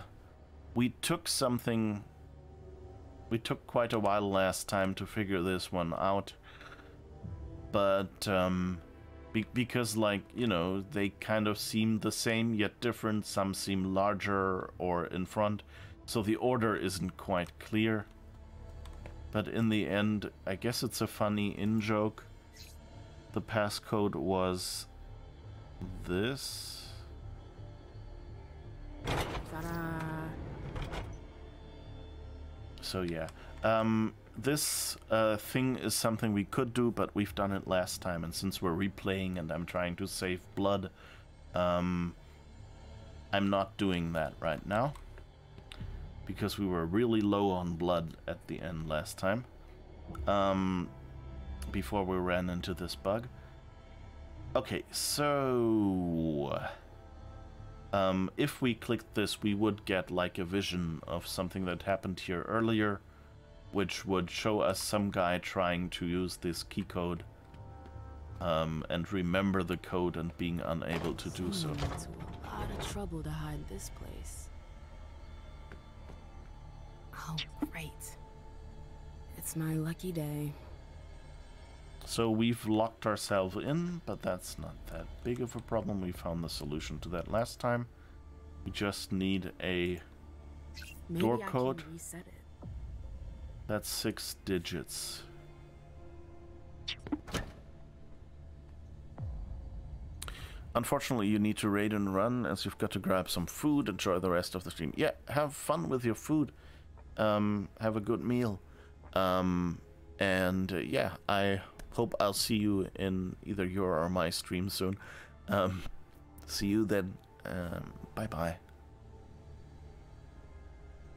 we took something... We took quite a while last time to figure this one out. But because, like, you know, they kind of seem the same yet different. Some seem larger or in front, so the order isn't quite clear. But in the end, I guess it's a funny in-joke. The passcode was this. Ta-da. So yeah, this thing is something we could do, but we've done it last time, and since we're replaying and I'm trying to save blood, I'm not doing that right now. because we were really low on blood at the end last time, before we ran into this bug. Okay, so if we clicked this, we would get like a vision of something that happened here earlier, which would show us some guy trying to use this key code and remember the code and being unable to do so. It's a lot of trouble to hide this place. Oh, great. It's my lucky day. So we've locked ourselves in, but that's not that big of a problem. We found the solution to that last time. We just need a door code. Maybe I can reset it. That's 6 digits. Unfortunately, you need to raid and run, as you've got to grab some food. Enjoy the rest of the stream. Yeah, have fun with your food. Have a good meal. Yeah, I hope I'll see you in either your or my stream soon. See you then. Bye-bye.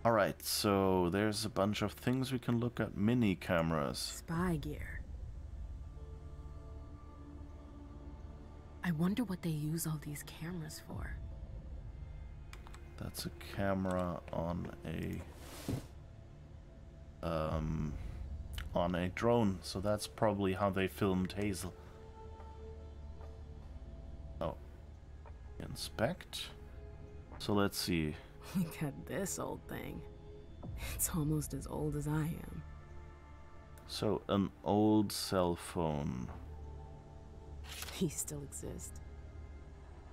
Alright, so there's a bunch of things we can look at. Mini cameras. Spy gear. I wonder what they use all these cameras for. That's a camera on a drone, so that's probably how they filmed Hazel. Oh. Inspect. So let's see. Look at this old thing. It's almost as old as I am. So, an old cell phone. He still exists.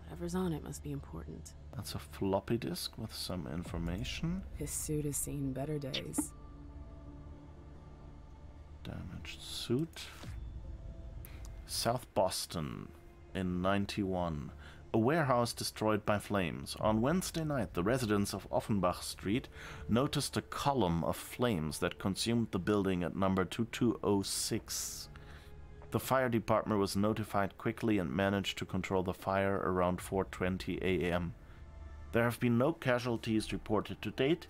Whatever's on it must be important. That's a floppy disk with some information. His suit has seen better days. Damaged suit. South Boston in 91. A warehouse destroyed by flames. On Wednesday night, the residents of Offenbach Street noticed a column of flames that consumed the building at number 2206. The fire department was notified quickly and managed to control the fire around 4:20 a.m. There have been no casualties reported to date,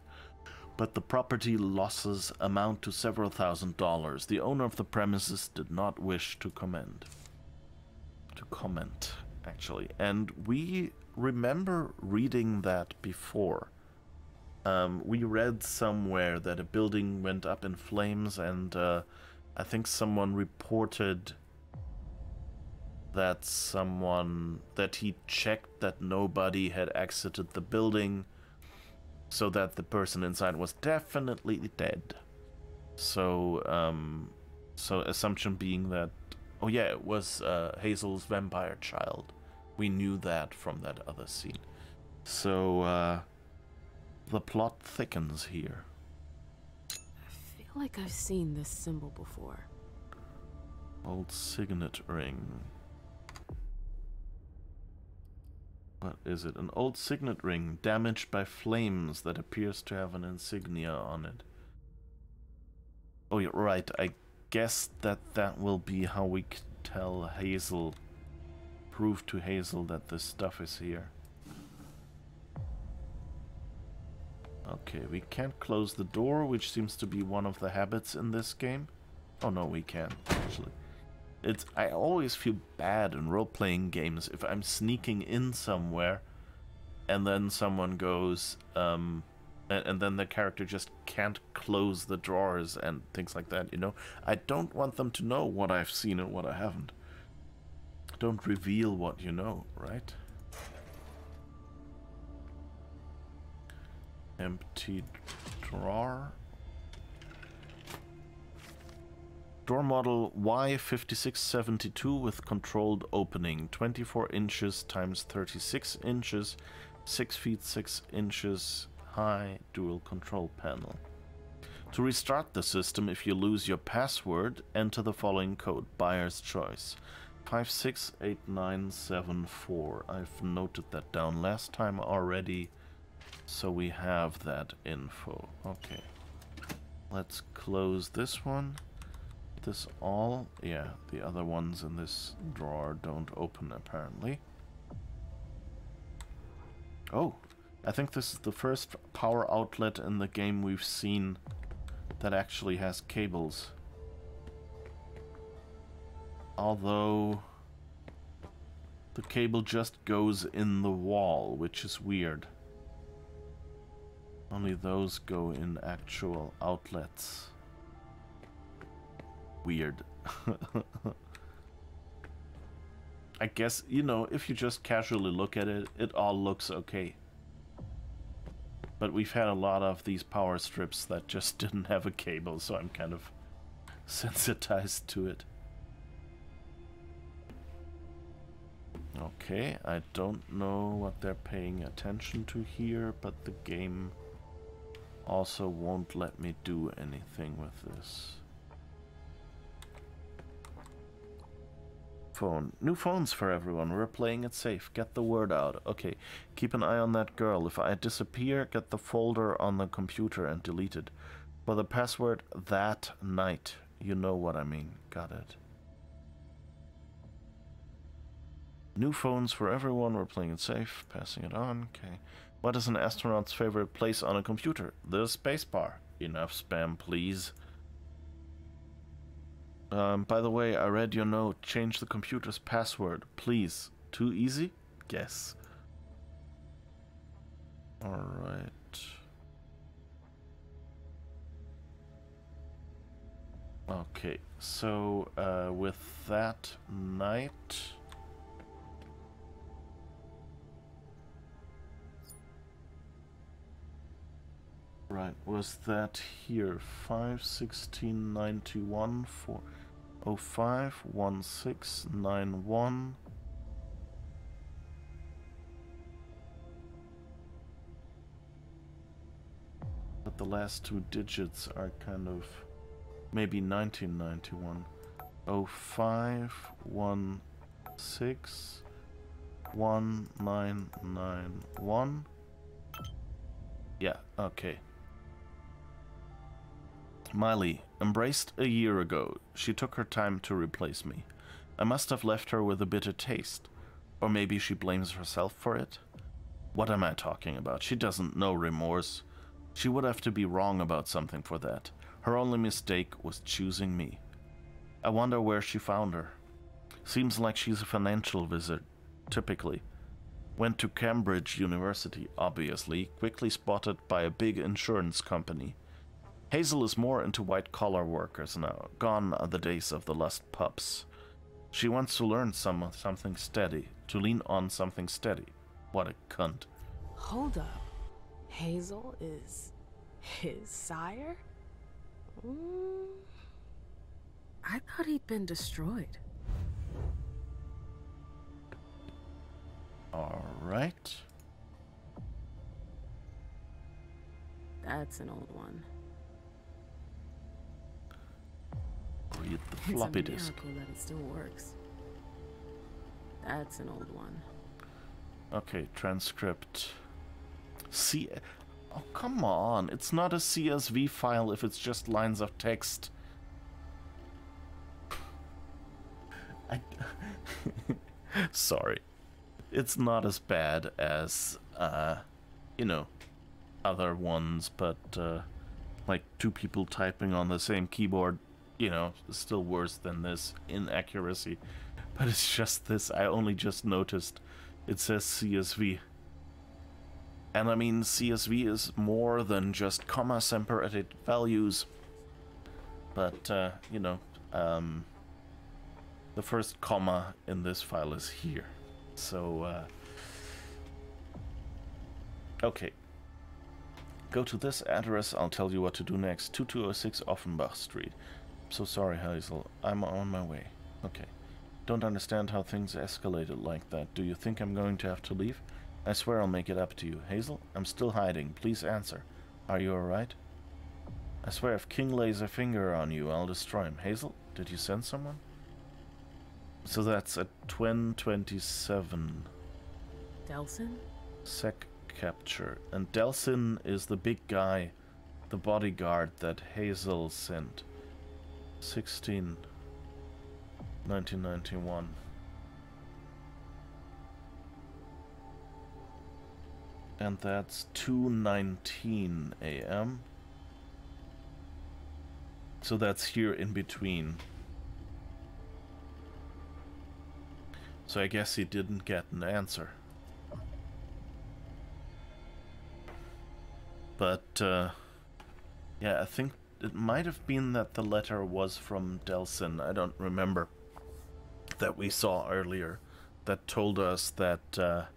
but the property losses amount to several $1,000s. The owner of the premises did not wish to comment, actually. And we remember reading that before. We read somewhere that a building went up in flames, and I think someone reported that he checked that nobody had exited the building, so that the person inside was definitely dead. So, so assumption being that, oh yeah, it was Hazel's vampire child. We knew that from that other scene. So, the plot thickens here. I feel like I've seen this symbol before. Old signet ring. What is it? An old signet ring damaged by flames that appears to have an insignia on it. Oh, you're right. I guess that will be how we can tell Hazel, prove to Hazel that this stuff is here. Okay, we can't close the door, which seems to be one of the habits in this game. Oh no, we can, actually. I always feel bad in role-playing games if I'm sneaking in somewhere and then someone goes, and then the character just can't close the drawers and things like that, you know? I don't want them to know what I've seen and what I haven't. Don't reveal what you know, right? Empty drawer. Door model Y5672 with controlled opening. 24 inches times 36 inches. 6 feet 6 inches high. Dual control panel. To restart the system, if you lose your password, enter the following code. Buyer's choice. 568974. I've noted that down last time already, so we have that info. Okay. Let's close this one. This all? Yeah, the other ones in this drawer don't open apparently. Oh, I think this is the first power outlet in the game we've seen that actually has cables. Although the cable just goes in the wall, which is weird. Only those go in actual outlets. Weird. I guess, you know, if you just casually look at it, it all looks okay. But we've had a lot of these power strips that just didn't have a cable, so I'm kind of sensitized to it. Okay, I don't know what they're paying attention to here, but the game also won't let me do anything with this. Phone. New phones for everyone. We're playing it safe. Get the word out. Okay, keep an eye on that girl. If I disappear, get the folder on the computer and delete it. For the password, that night. You know what I mean. Got it. New phones for everyone. We're playing it safe. Passing it on. Okay. What is an astronaut's favorite place on a computer? The spacebar. Enough spam, please. By the way, I read your note. Change the computer's password, please. Too easy? Guess. Alright. Okay, so, with that night... Right, was that here? 5/16/91 for 05/16/91. But the last two digits are kind of maybe 1991. 05/16/1991. Yeah, okay. Miley, embraced a year ago. She took her time to replace me. I must have left her with a bitter taste. Or maybe she blames herself for it? What am I talking about? She doesn't know remorse. She would have to be wrong about something for that. Her only mistake was choosing me. I wonder where she found her. Seems like she's a financial wizard, typically. Went to Cambridge University, obviously, quickly spotted by a big insurance company. Hazel is more into white-collar workers now. Gone are the days of the lust pups. She wants to learn something steady, to lean on something steady. What a cunt. Hold up. Hazel is his sire? I thought he'd been destroyed. Alright. That's an old one. Read the floppy disk. It's a miracle that it still works. That's an old one. Okay, transcript. Oh, come on. It's not a CSV file if it's just lines of text. Sorry. It's not as bad as, you know, other ones, but, like two people typing on the same keyboard, you know, is still worse than this inaccuracy. But it's just this, I only just noticed it says CSV. And I mean, CSV is more than just comma separated values. But, you know, the first comma in this file is here. So, okay. Go to this address, I'll tell you what to do next. 2206 Offenbach Street. So sorry, Hazel. I'm on my way. Okay. Don't understand how things escalated like that. Do you think I'm going to have to leave? I swear I'll make it up to you. Hazel, I'm still hiding. Please answer. Are you alright? I swear if King lays a finger on you, I'll destroy him. Hazel, did you send someone? So that's at 1027. Delsin? Sec capture. And Delsin is the big guy, the bodyguard that Hazel sent. 1991. And that's 2:19 a.m. So that's here in between. So I guess he didn't get an answer. But, yeah, I think it might have been that the letter was from Delsin. I don't remember. That we saw earlier. That told us that,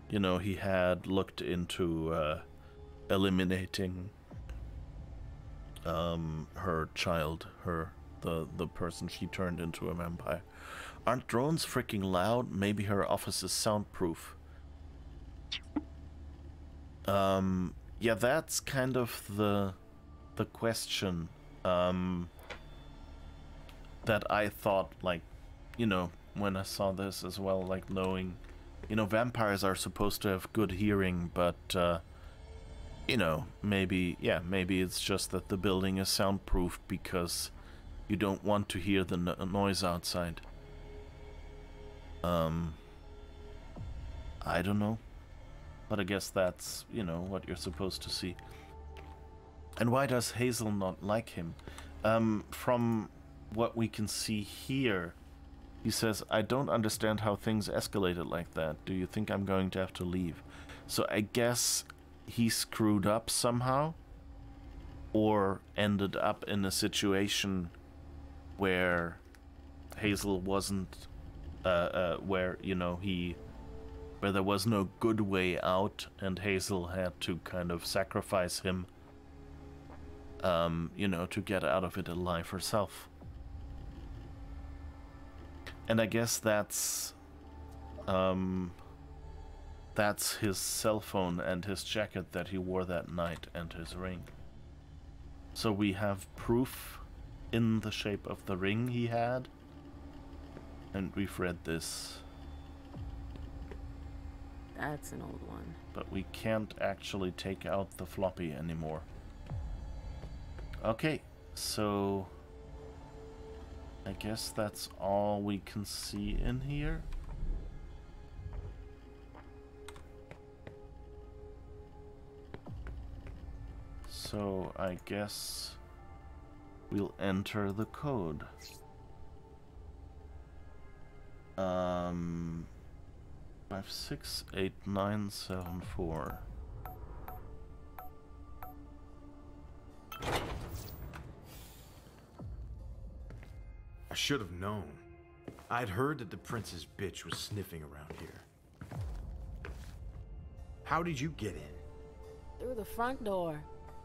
you know, he had looked into, eliminating, her child. The person she turned into a vampire. Aren't drones freaking loud? Maybe her office is soundproof. Yeah, that's kind of the question that I thought, like, you know, when I saw this as well, like, knowing, you know, vampires are supposed to have good hearing, but you know, maybe it's just that the building is soundproof because you don't want to hear the noise outside. I don't know. But I guess that's, you know, what you're supposed to see. And why does Hazel not like him? From what we can see here, he says, I don't understand how things escalated like that. Do you think I'm going to have to leave? So I guess he screwed up somehow, or ended up in a situation where Hazel wasn't, where, you know, where there was no good way out, and Hazel had to kind of sacrifice him, you know, to get out of it alive herself. And I guess that's his cell phone and his jacket that he wore that night and his ring. So we have proof in the shape of the ring he had, and we've read this. That's an old one. But we can't actually take out the floppy anymore. Okay, so I guess that's all we can see in here. So I guess we'll enter the code. 568974. I should have known. I'd heard that the prince's bitch was sniffing around here. How did you get in? Through the front door.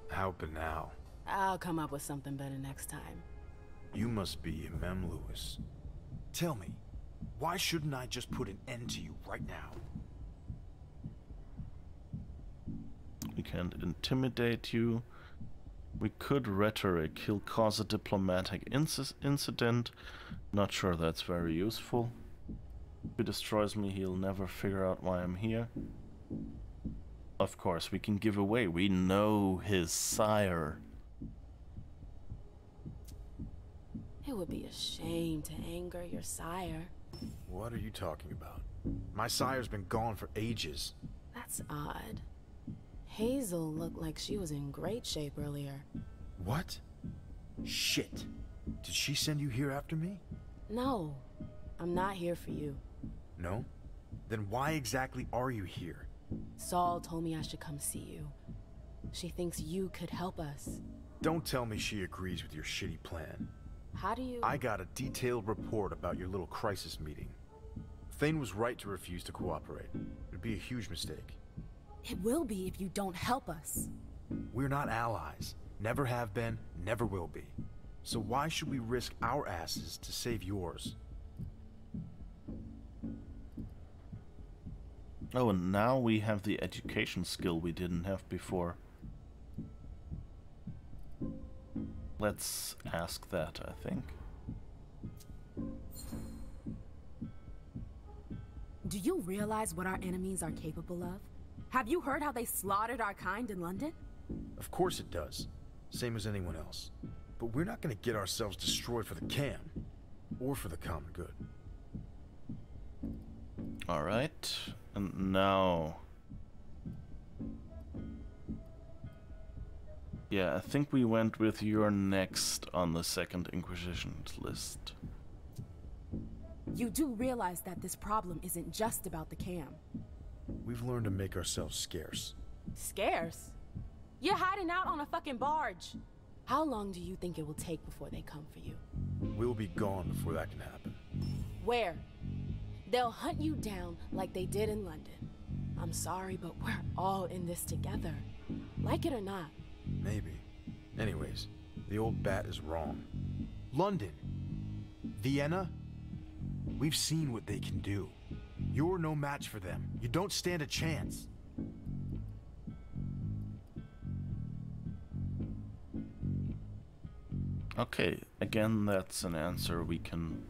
How banal. I'll come up with something better next time. You must be Emem Lewis. Tell me, why shouldn't I just put an end to you right now? We can't intimidate you. We could rhetoric. He'll cause a diplomatic incident. Not sure that's very useful. If he destroys me, he'll never figure out why I'm here. Of course, we can give away. We know his sire. It would be a shame to anger your sire. What are you talking about? My sire's been gone for ages. That's odd. Hazel looked like she was in great shape earlier. What? Shit. Did she send you here after me? No, I'm not here for you. No? Then why exactly are you here? Saul told me I should come see you. She thinks you could help us. Don't tell me she agrees with your shitty plan. How do you... I got a detailed report about your little crisis meeting. Thane was right to refuse to cooperate. It'd be a huge mistake. It will be if you don't help us. We're not allies. Never have been, never will be. So why should we risk our asses to save yours? Oh, and now we have the education skill we didn't have before. Let's ask that, I think. Do you realize what our enemies are capable of? Have you heard how they slaughtered our kind in London? Of course it does. Same as anyone else. But we're not gonna get ourselves destroyed for the cam. Or for the common good. Alright. And now Yeah, I think we went with you're next on the Second Inquisition list. You do realize that this problem isn't just about the cam. We've learned to make ourselves scarce. Scarce? You're hiding out on a fucking barge. How long do you think it will take before they come for you? We'll be gone before that can happen. Where? They'll hunt you down like they did in London. I'm sorry, but we're all in this together. Like it or not. Maybe. Anyways, the old bat is wrong. London. Vienna. We've seen what they can do. You're no match for them. You don't stand a chance. Okay, again, that's an answer we can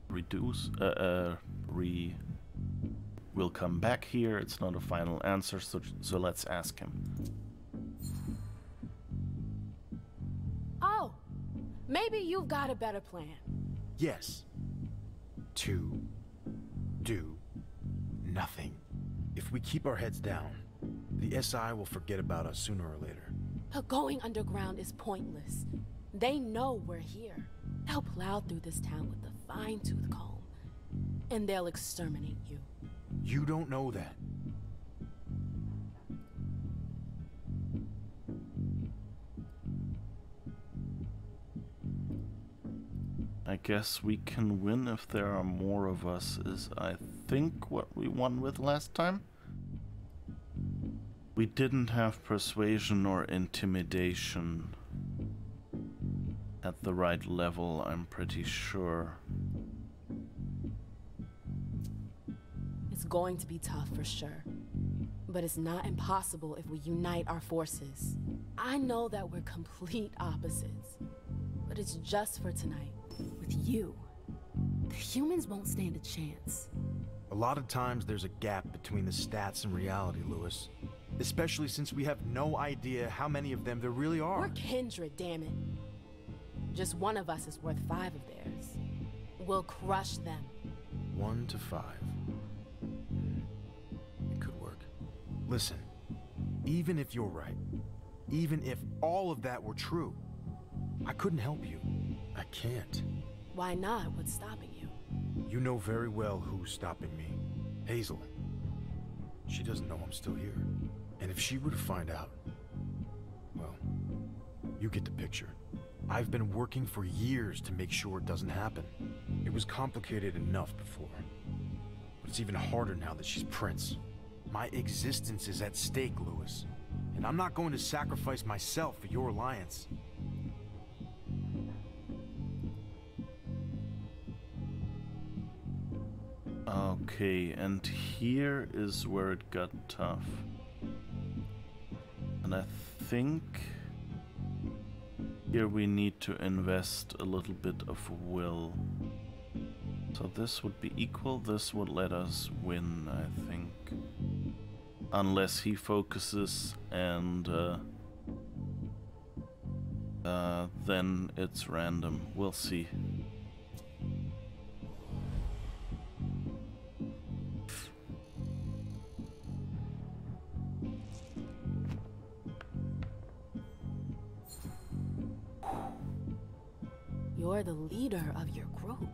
reduce, we'll come back here. It's not a final answer, so let's ask him. Oh, maybe you've got a better plan. Yes. To do nothing. If we keep our heads down, the SI will forget about us sooner or later. But going underground is pointless. They know we're here. They'll plow through this town with a fine-tooth comb, and they'll exterminate you. You don't know that. I guess we can win if there are more of us, is I think what we won with last time. We didn't have persuasion or intimidation at the right level, I'm pretty sure. It's going to be tough for sure, but it's not impossible if we unite our forces. I know that we're complete opposites, but it's just for tonight. With you, the humans won't stand a chance. A lot of times there's a gap between the stats and reality, Lewis. Especially since we have no idea how many of them there really are. We're kindred, damn it. Just one of us is worth 5 of theirs. We'll crush them. 1 to 5. It could work. Listen, even if you're right, even if all of that were true, I couldn't help you. I can't. Why not? What's stopping you? You know very well who's stopping me. Hazel. She doesn't know I'm still here. And if she were to find out, well, you get the picture. I've been working for years to make sure it doesn't happen. It was complicated enough before. But it's even harder now that she's Prince. My existence is at stake, Lewis. And I'm not going to sacrifice myself for your alliance. Okay, and here is where it got tough. And I think here we need to invest a little bit of will. So this would be equal, this would let us win, I think. Unless he focuses and then it's random. We'll see. You're the leader of your group.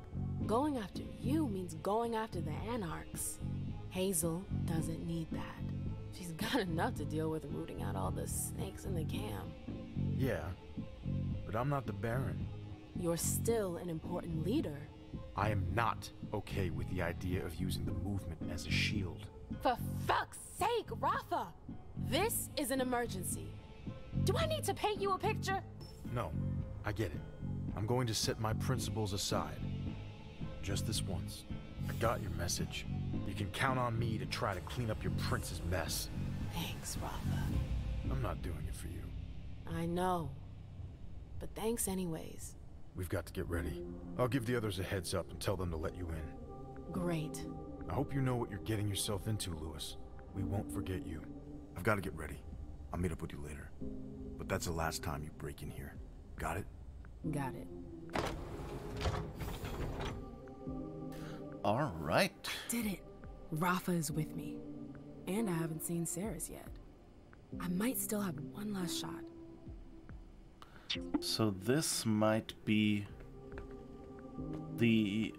Going after you means going after the Anarchs. Hazel doesn't need that. She's got enough to deal with rooting out all the snakes in the camp. Yeah, but I'm not the Baron. You're still an important leader. I am not okay with the idea of using the movement as a shield. For fuck's sake, Rafa! This is an emergency. Do I need to paint you a picture? No, I get it. I'm going to set my principles aside. Just this once. I got your message. You can count on me to try to clean up your prince's mess. Thanks, Rafa. I'm not doing it for you. I know. But thanks anyways. We've got to get ready. I'll give the others a heads up and tell them to let you in. Great. I hope you know what you're getting yourself into, Lewis. We won't forget you. I've got to get ready. I'll meet up with you later. But that's the last time you break in here. Got it? Got it. All right. Did it. Rafa is with me. And I haven't seen Saris yet. I might still have one last shot. So this might be the...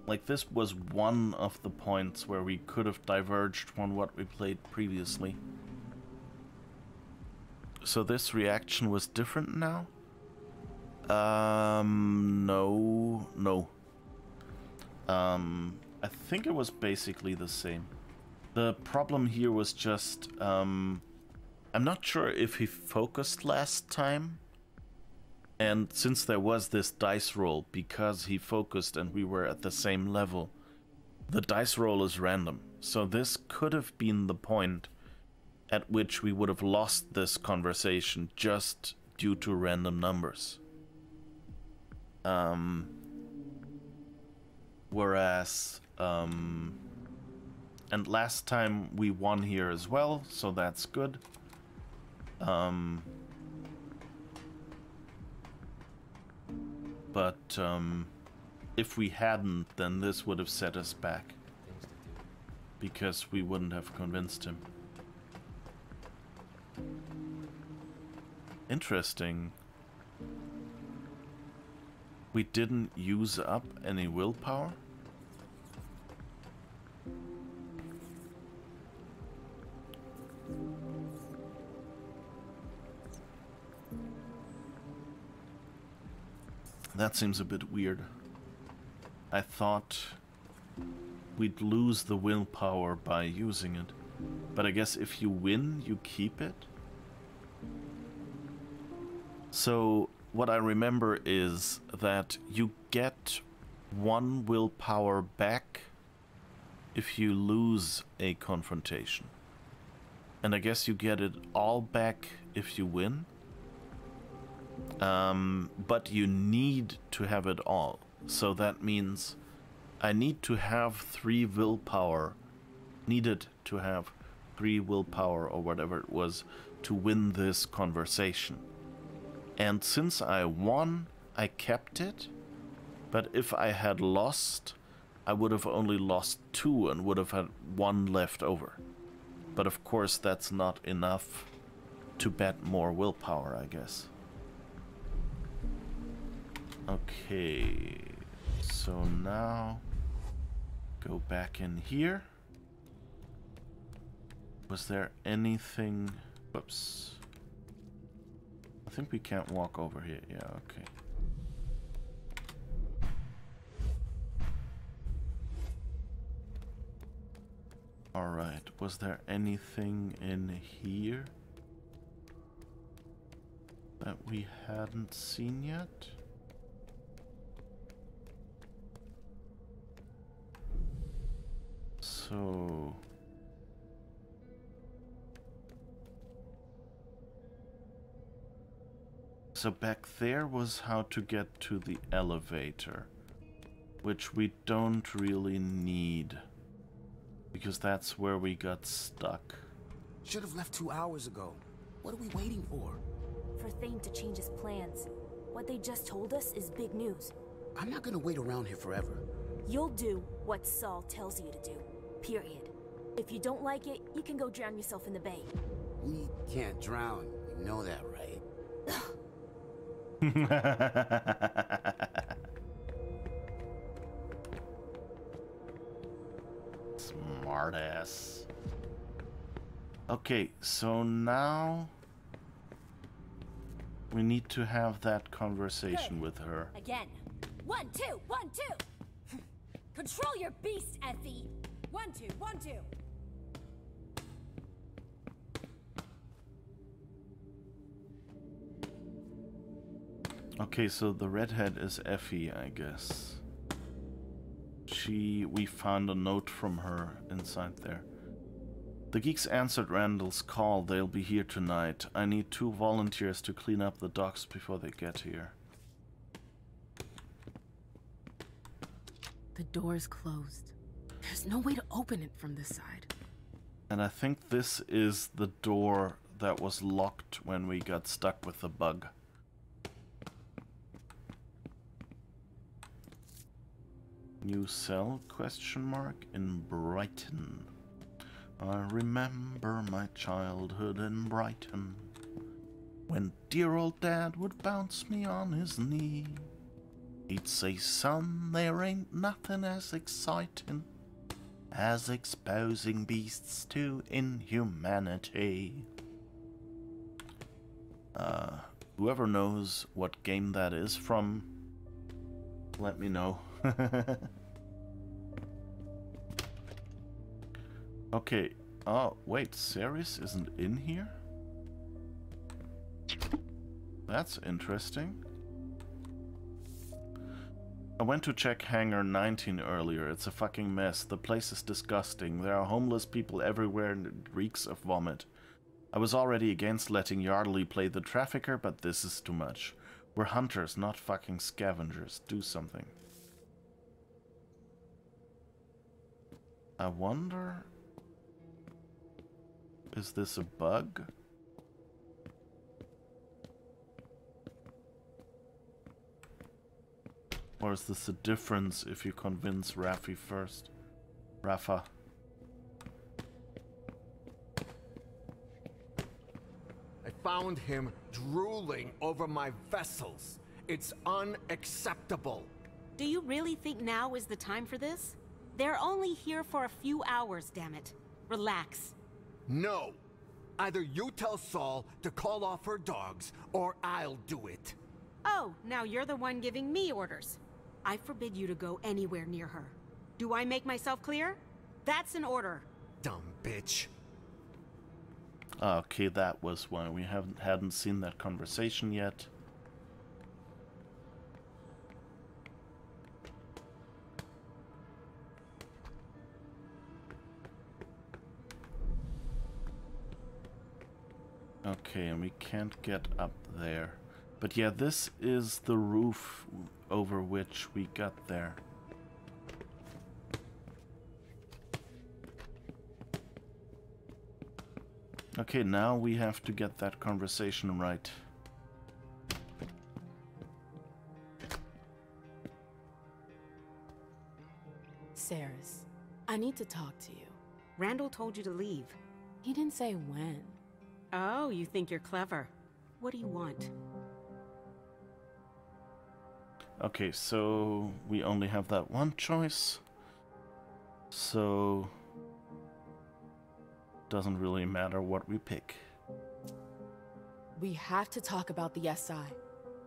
Like, this was one of the points where we could have diverged from what we played previously. So this reaction was different now? No. I think it was basically the same. The problem here was just, I'm not sure if he focused last time. And since there was this dice roll, because he focused and we were at the same level, the dice roll is random. So this could have been the point at which we would have lost this conversation just due to random numbers. Whereas, and last time we won here as well, so that's good. But if we hadn't, then this would have set us back. Because we wouldn't have convinced him. Interesting. We didn't use up any willpower? That seems a bit weird. I thought we'd lose the willpower by using it. But I guess if you win, you keep it? So, what I remember is that you get 1 willpower back if you lose a confrontation. And I guess you get it all back if you win. But you need to have it all. So that means I need to have 3 willpower. Needed to have 3 willpower or whatever it was to win this conversation. And since I won, I kept it. But if I had lost, I would have only lost 2 and would have had 1 left over. But of course that's not enough to bet more willpower, I guess. Okay, so now go back in here. Was there anything... Whoops. I think we can't walk over here. Yeah, okay. Alright, was there anything in here that we hadn't seen yet? So... So back there was how to get to the elevator, which we don't really need, because that's where we got stuck. Should have left 2 hours ago. What are we waiting for? For Thane to change his plans. What they just told us is big news. I'm not gonna wait around here forever. You'll do what Saul tells you to do. Period. If you don't like it, you can go drown yourself in the bay. We can't drown. You know that, right? Smartass. Okay, so now we need to have that conversation with her. Again. 1, 2, 1, 2. Control your beast, Effie. 1, 2, 1, 2. Okay, so the redhead is Effie, I guess. We found a note from her inside there. The geeks answered Randall's call. They'll be here tonight. I need 2 volunteers to clean up the docks before they get here. The door's closed. There's no way to open it from this side. And I think this is the door that was locked when we got stuck with the bug. New cell, question mark, in Brighton. I remember my childhood in Brighton. When dear old dad would bounce me on his knee, he'd say, son, there ain't nothing as exciting as exposing beasts to inhumanity. Whoever knows what game that is from, let me know. Okay, oh wait, Ceres isn't in here? That's interesting. I went to check Hangar 19 earlier. It's a fucking mess. The place is disgusting. There are homeless people everywhere and it reeks of vomit. I was already against letting Yardley play the trafficker, but this is too much. We're hunters, not fucking scavengers. Do something. I wonder... Is this a bug? Or is this a difference if you convince Raffi first? Rafa. I found him drooling over my vessels. It's unacceptable. Do you really think now is the time for this? They're only here for a few hours, damn it. Relax. No. Either you tell Saul to call off her dogs, or I'll do it. Oh, now you're the one giving me orders. I forbid you to go anywhere near her. Do I make myself clear? That's an order. Dumb bitch. Okay, that was why we hadn't seen that conversation yet. Okay, and we can't get up there. But yeah, this is the roof over which we got there. Okay, now we have to get that conversation right. Ceres, I need to talk to you. Randall told you to leave. He didn't say when. Oh, you think you're clever. What do you want? Okay, so we only have that one choice. So doesn't really matter what we pick. We have to talk about the SI.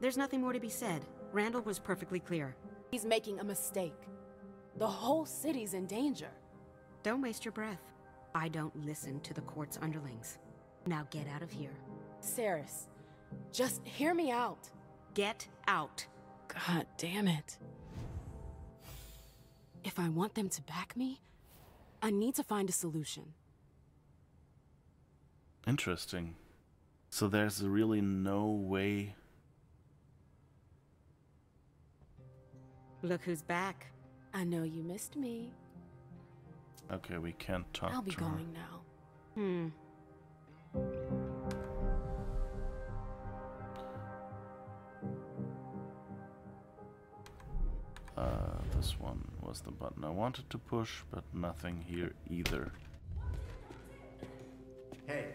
There's nothing more to be said. Randall was perfectly clear. He's making a mistake. The whole city's in danger. Don't waste your breath. I don't listen to the court's underlings. Now get out of here. Ceres, just hear me out. Get out. God damn it. If I want them to back me, I need to find a solution. Interesting. So there's really no way... Look who's back. I know you missed me. Okay, we can't talk to her. I'll be going now. This one was the button I wanted to push, but nothing here either. Hey.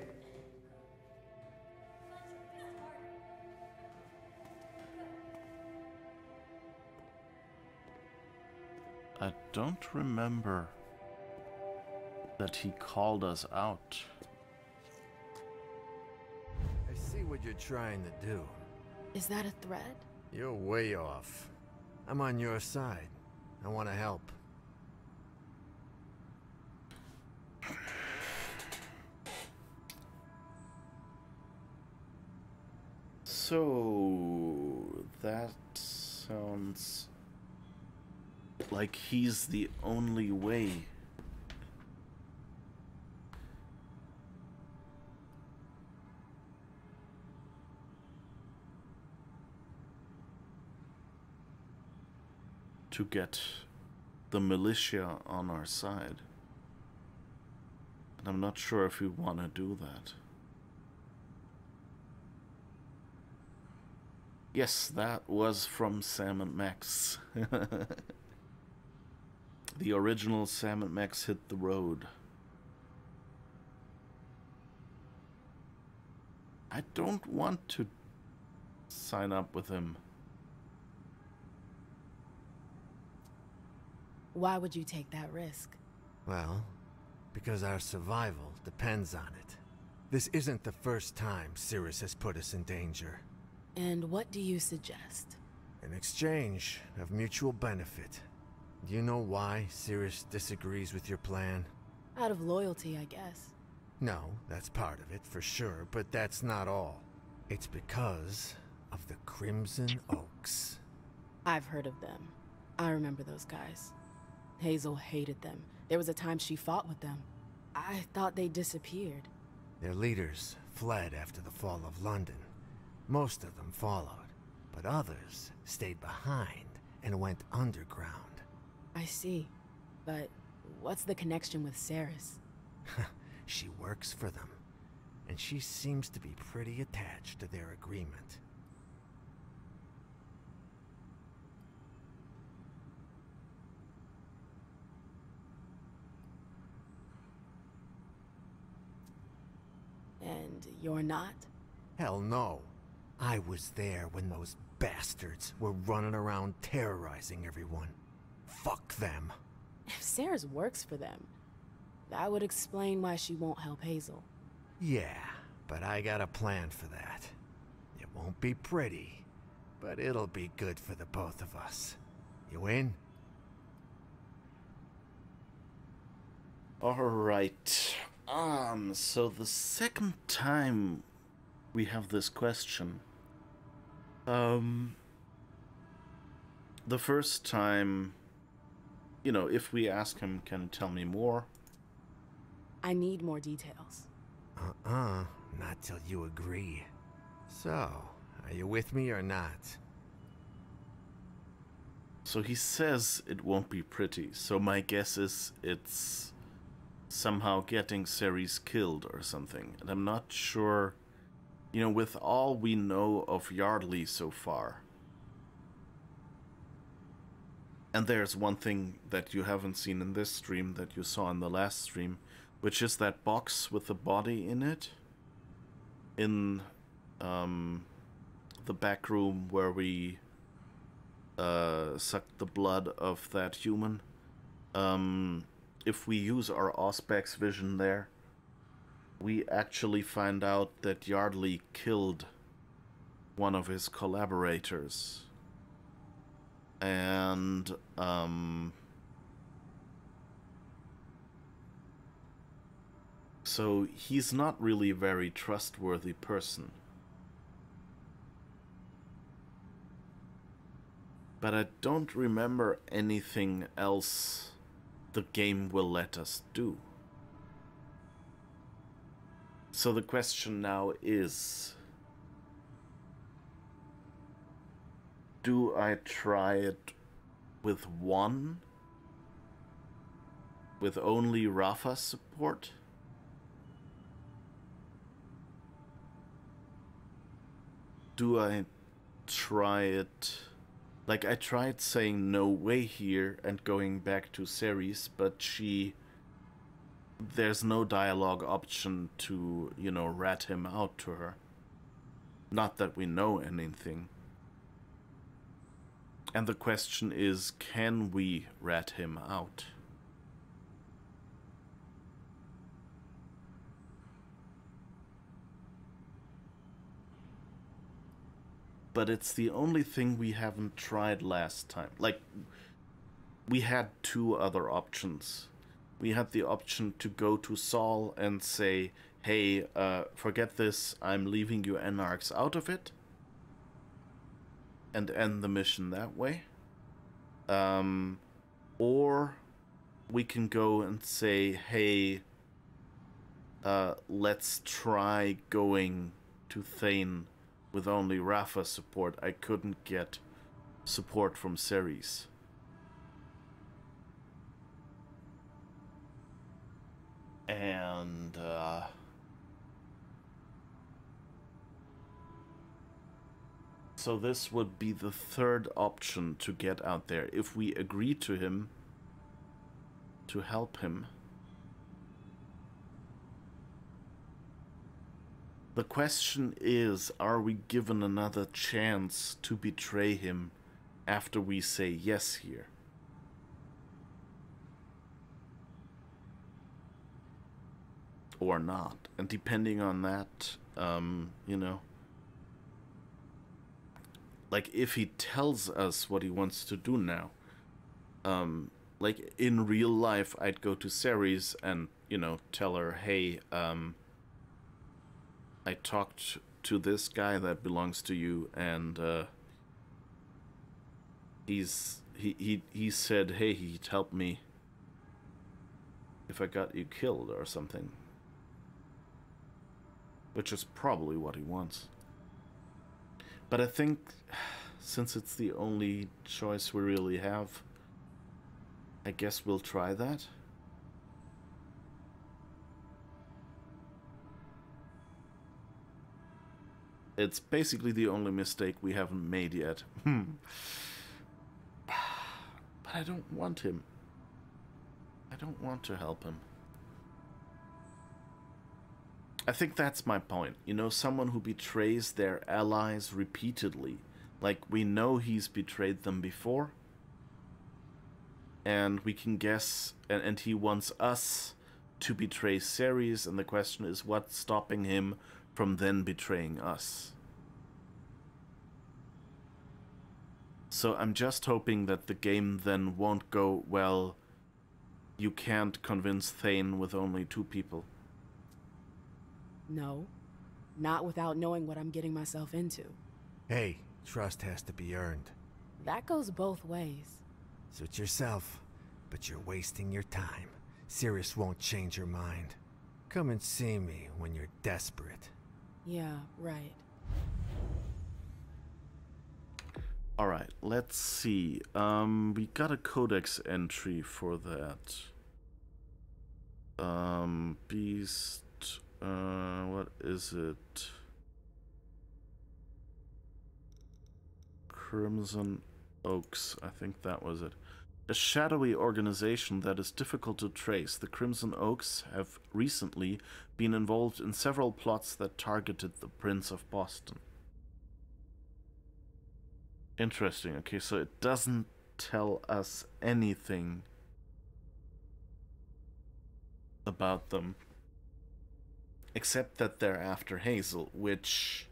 I don't remember that he called us out. I see what you're trying to do. Is that a threat? You're way off. I'm on your side. I want to help. So that sounds like he's the only way. To get the militia on our side. And I'm not sure if we want to do that. Yes, that was from Sam and Max. The original Sam and Max Hit the Road. I don't want to sign up with him. Why would you take that risk? Well, because our survival depends on it. This isn't the first time Cirrus has put us in danger. And what do you suggest? An exchange of mutual benefit. Do you know why Cirrus disagrees with your plan? Out of loyalty, I guess. No, that's part of it, for sure, but that's not all. It's because of the Crimson Oaks. I've heard of them. I remember those guys. Hazel hated them. There was a time she fought with them. I thought they disappeared. Their leaders fled after the fall of London. Most of them followed, but others stayed behind and went underground. I see. But what's the connection with Ceres? She works for them, and she seems to be pretty attached to their agreement. And you're not? Hell no. I was there when those bastards were running around terrorizing everyone. Fuck them. If Ceres works for them, that would explain why she won't help Hazel. Yeah, but I got a plan for that. It won't be pretty, but it'll be good for the both of us. You in? Alright. So the second time we have this question. The first time, you know, if we ask him, can you tell me more? I need more details. Not till you agree. So, are you with me or not? So he says it won't be pretty, so my guess is it's somehow getting Ceres killed or something. And I'm not sure, you know, with all we know of Yardley so far. And there's one thing that you haven't seen in this stream that you saw in the last stream, which is that box with the body in it. In the back room where we sucked the blood of that human. If we use our Auspex vision there, we actually find out that Yardley killed one of his collaborators. And so he's not really a very trustworthy person. But I don't remember anything else the game will let us do. So the question now is, do I try it with one? With only Rafa support? Do I try it... Like, I tried saying no way here and going back to Ceres, but there's no dialogue option to, you know, rat him out to her. Not that we know anything. And the question is, can we rat him out? But it's the only thing we haven't tried last time. Like, we had two other options. We had the option to go to Saul and say, hey, forget this, I'm leaving you Anarchs out of it. And end the mission that way. Or we can go and say, hey, let's try going to Thane with only Rafa support. I couldn't get support from Ceres. And so this would be the third option to get out there. If we agree to him, to help him, The question is, are we given another chance to betray him after we say yes here? Or not? And depending on that, you know, like if he tells us what he wants to do now, like in real life, I'd go to Ceres and, you know, tell her, hey, I talked to this guy that belongs to you, and he said, hey, he'd help me if I got you killed or something. Which is probably what he wants. But I think, since it's the only choice we really have, I guess we'll try that. It's basically the only mistake we haven't made yet. But I don't want him. I don't want to help him. I think that's my point. You know, someone who betrays their allies repeatedly. Like, we know he's betrayed them before. And we can guess, and he wants us to betray Ceres, and the question is, what's stopping him from then betraying us? So I'm just hoping that the game then won't go, well, you can't convince Thane with only 2 people. No, not without knowing what I'm getting myself into. Hey, trust has to be earned. That goes both ways. Suit yourself, but you're wasting your time. Sirius won't change your mind. Come and see me when you're desperate. Yeah, right. Alright, let's see. We got a codex entry for that. Beast... what is it? Crimson Oaks, I think that was it. A shadowy organization that is difficult to trace. The Crimson Oaks have recently been involved in several plots that targeted the Prince of Boston. Interesting. Okay, so it doesn't tell us anything about them. Except that they're after Hazel, which...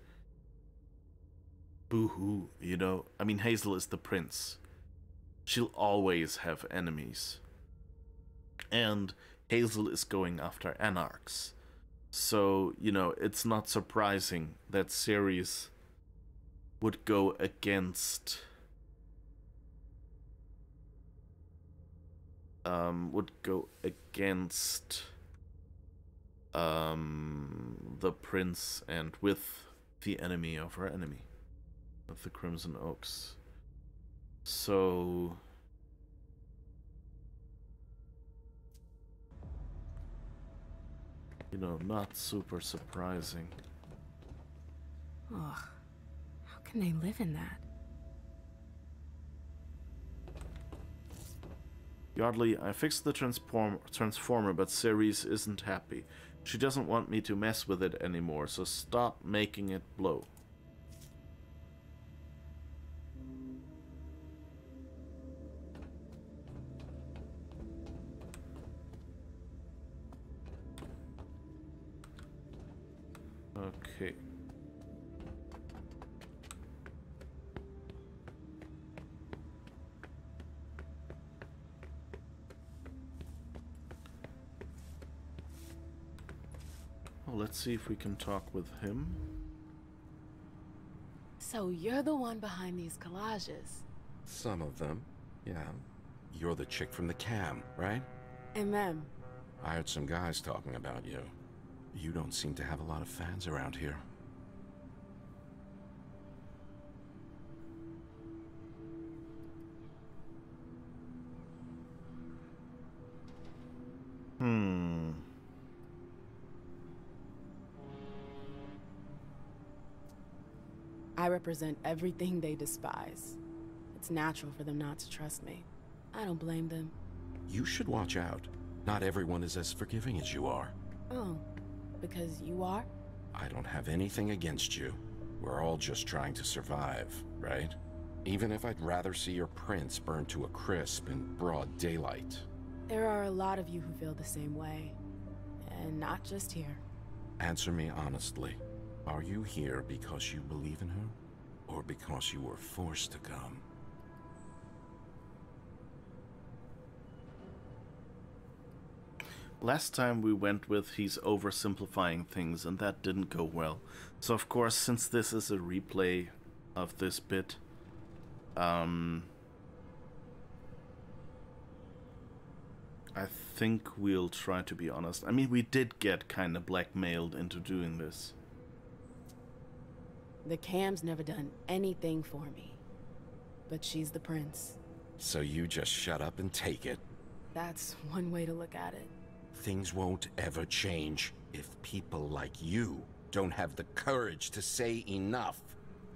boo-hoo, you know? I mean, Hazel is the prince. She'll always have enemies. And Hazel is going after Anarchs. So, you know, it's not surprising that Ceres would go against... the prince and with the enemy of her enemy, of the Crimson Oaks. So... you know, not super surprising. Ugh, how can they live in that? Yardley, I fixed the transformer, but Ceres isn't happy. She doesn't want me to mess with it anymore, so stop making it blow. Okay. Well, let's see if we can talk with him. So you're the one behind these collages? Some of them, yeah. You're the chick from the cam, right? Emem. I heard some guys talking about you. You don't seem to have a lot of fans around here. I represent everything they despise. It's natural for them not to trust me. I don't blame them. You should watch out. Not everyone is as forgiving as you are. Oh, because you are? I don't have anything against you. We're all just trying to survive, right? Even if I'd rather see your prince burned to a crisp in broad daylight. There are a lot of you who feel the same way. And not just here. Answer me honestly. Are you here because you believe in her? Or because you were forced to come? Last time we went with he's oversimplifying things, and that didn't go well. So of course, since this is a replay of this bit, I think we'll try to be honest. I mean, we did get kind of blackmailed into doing this. The cam's never done anything for me. But she's the prince. So you just shut up and take it? That's one way to look at it. Things won't ever change if people like you don't have the courage to say enough.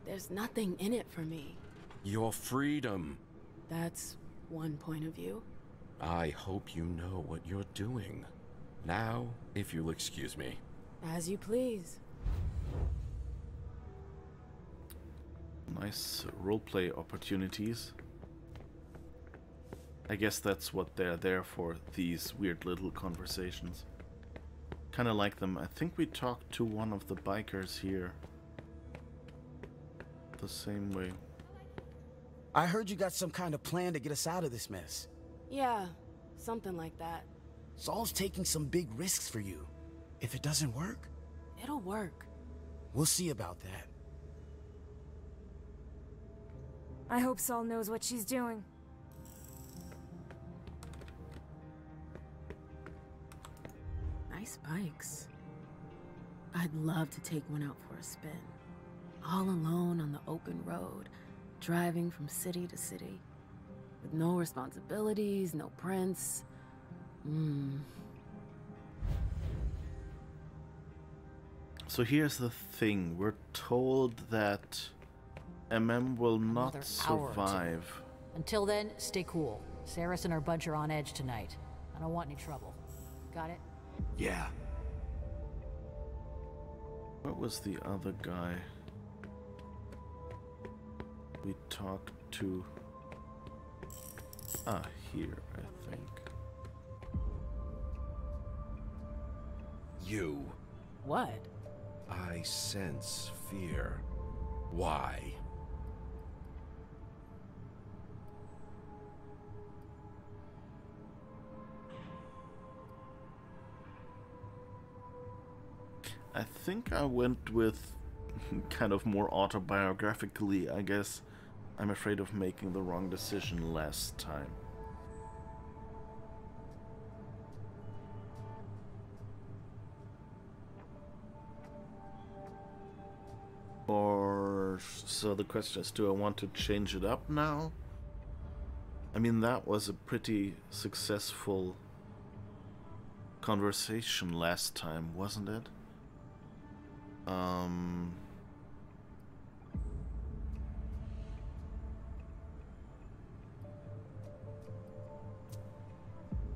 There's nothing in it for me. Your freedom. That's one point of view. I hope you know what you're doing. Now, if you'll excuse me. As you please. Nice roleplay opportunities. I guess that's what they're there for, these weird little conversations. Kinda like them. I think we talked to one of the bikers here. The same way. I heard you got some kind of plan to get us out of this mess. Yeah, something like that. Saul's taking some big risks for you. If it doesn't work... It'll work. We'll see about that. I hope Saul knows what she's doing. Nice bikes. I'd love to take one out for a spin. All alone on the open road, driving from city to city. With no responsibilities, no prince. So here's the thing. We're told that Emem will not survive. Until then, stay cool. Saris and our bunch are on edge tonight. I don't want any trouble. Got it? Yeah. What was the other guy we talked to? Ah, here, I think. You. What? I sense fear. Why? I think I went with kind of more autobiographically, I guess. I'm afraid of making the wrong decision last time. Or, so the question is, do I want to change it up now? I mean, that was a pretty successful conversation last time, wasn't it?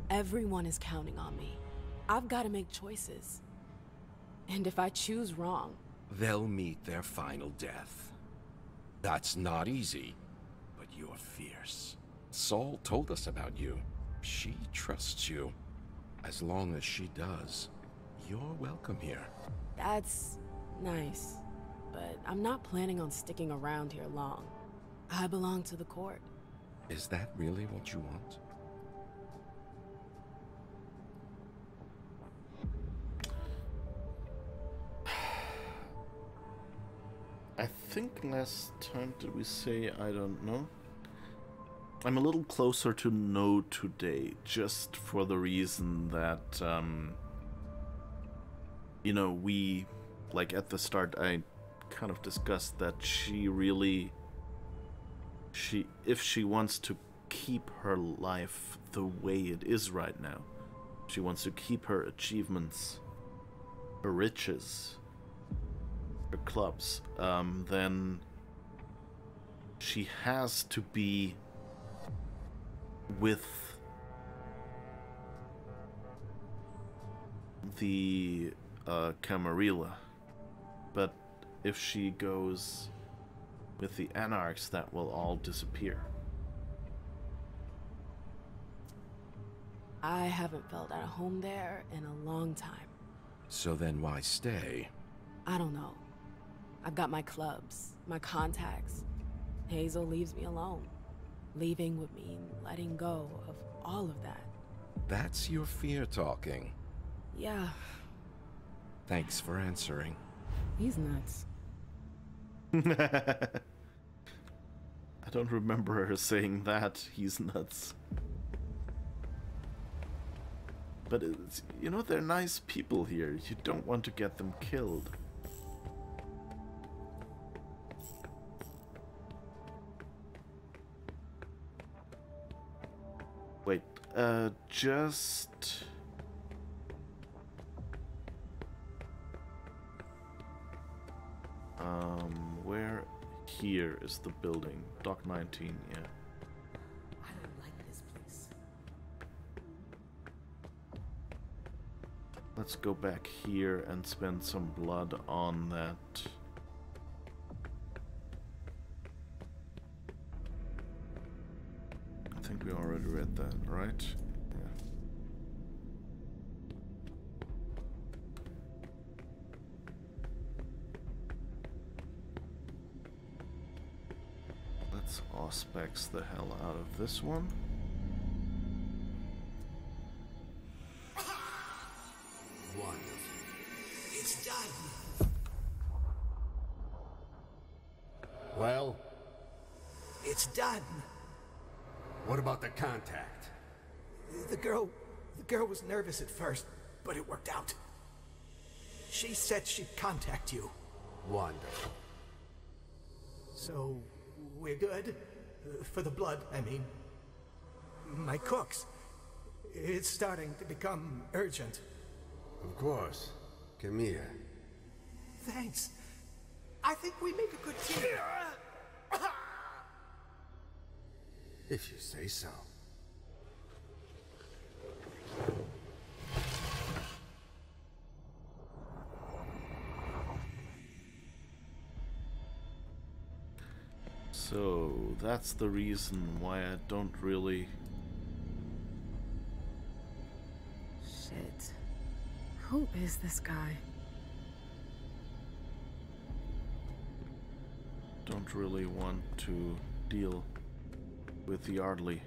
Everyone is counting on me. I've got to make choices. And if I choose wrong... They'll meet their final death. That's not easy, but you're fierce. Saul told us about you. She trusts you. As long as she does, you're welcome here. That's nice, but I'm not planning on sticking around here long. I belong to the court. Is that really what you want? I think last time did we say I don't know? I'm a little closer to no today, just for the reason that, you know, we, like at the start, I kind of discussed that she really, if she wants to keep her life the way it is right now, she wants to keep her achievements, her riches, her clubs, then she has to be with the Camarilla, But if she goes with the Anarchs, that will all disappear. I haven't felt at home there in a long time. So then why stay? I don't know. I've got my clubs, my contacts. Hazel leaves me alone. Leaving would mean letting go of all of that. That's your fear talking. Yeah. Thanks for answering. He's nuts. I don't remember her saying that. He's nuts. But it's, you know, they're nice people here. You don't want to get them killed. Wait, just... where here is the building? Dock 19, yeah. I don't like this place. Let's go back here and spend some blood on that. I think we already read that, right? Yeah. Let's auspex the hell out of this one. Wonderful. It's done. Well? It's done. What about the contact? The girl was nervous at first, but it worked out. She said she'd contact you. Wonderful. So, we're good? For the blood, I mean. My cooks. It's starting to become urgent. Of course. Come here. Thanks. I think we make a good team. If you say so. So that's the reason why I don't really... Shit. Who is this guy? Don't really want to deal with the Yardley.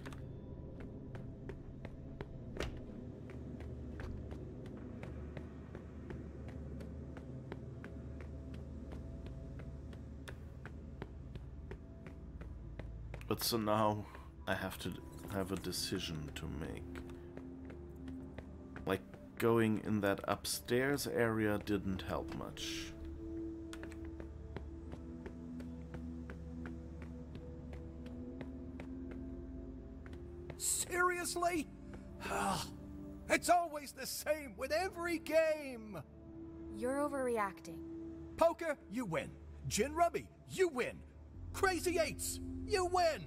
But so now I have to have a decision to make. Like, going in that upstairs area didn't help much. Seriously? It's always the same with every game! You're overreacting. Poker, you win. Gin Rummy, you win. Crazy Eights, you win!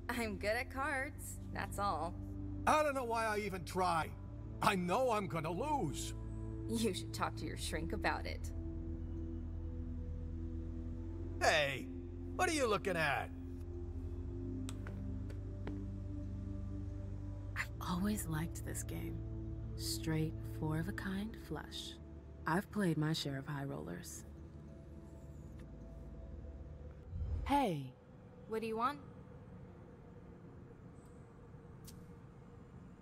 I'm good at cards, that's all. I don't know why I even try. I know I'm gonna lose. You should talk to your shrink about it. Hey, what are you looking at? I've always liked this game. Straight, four-of-a-kind flush. I've played my share of high rollers. Hey. What do you want?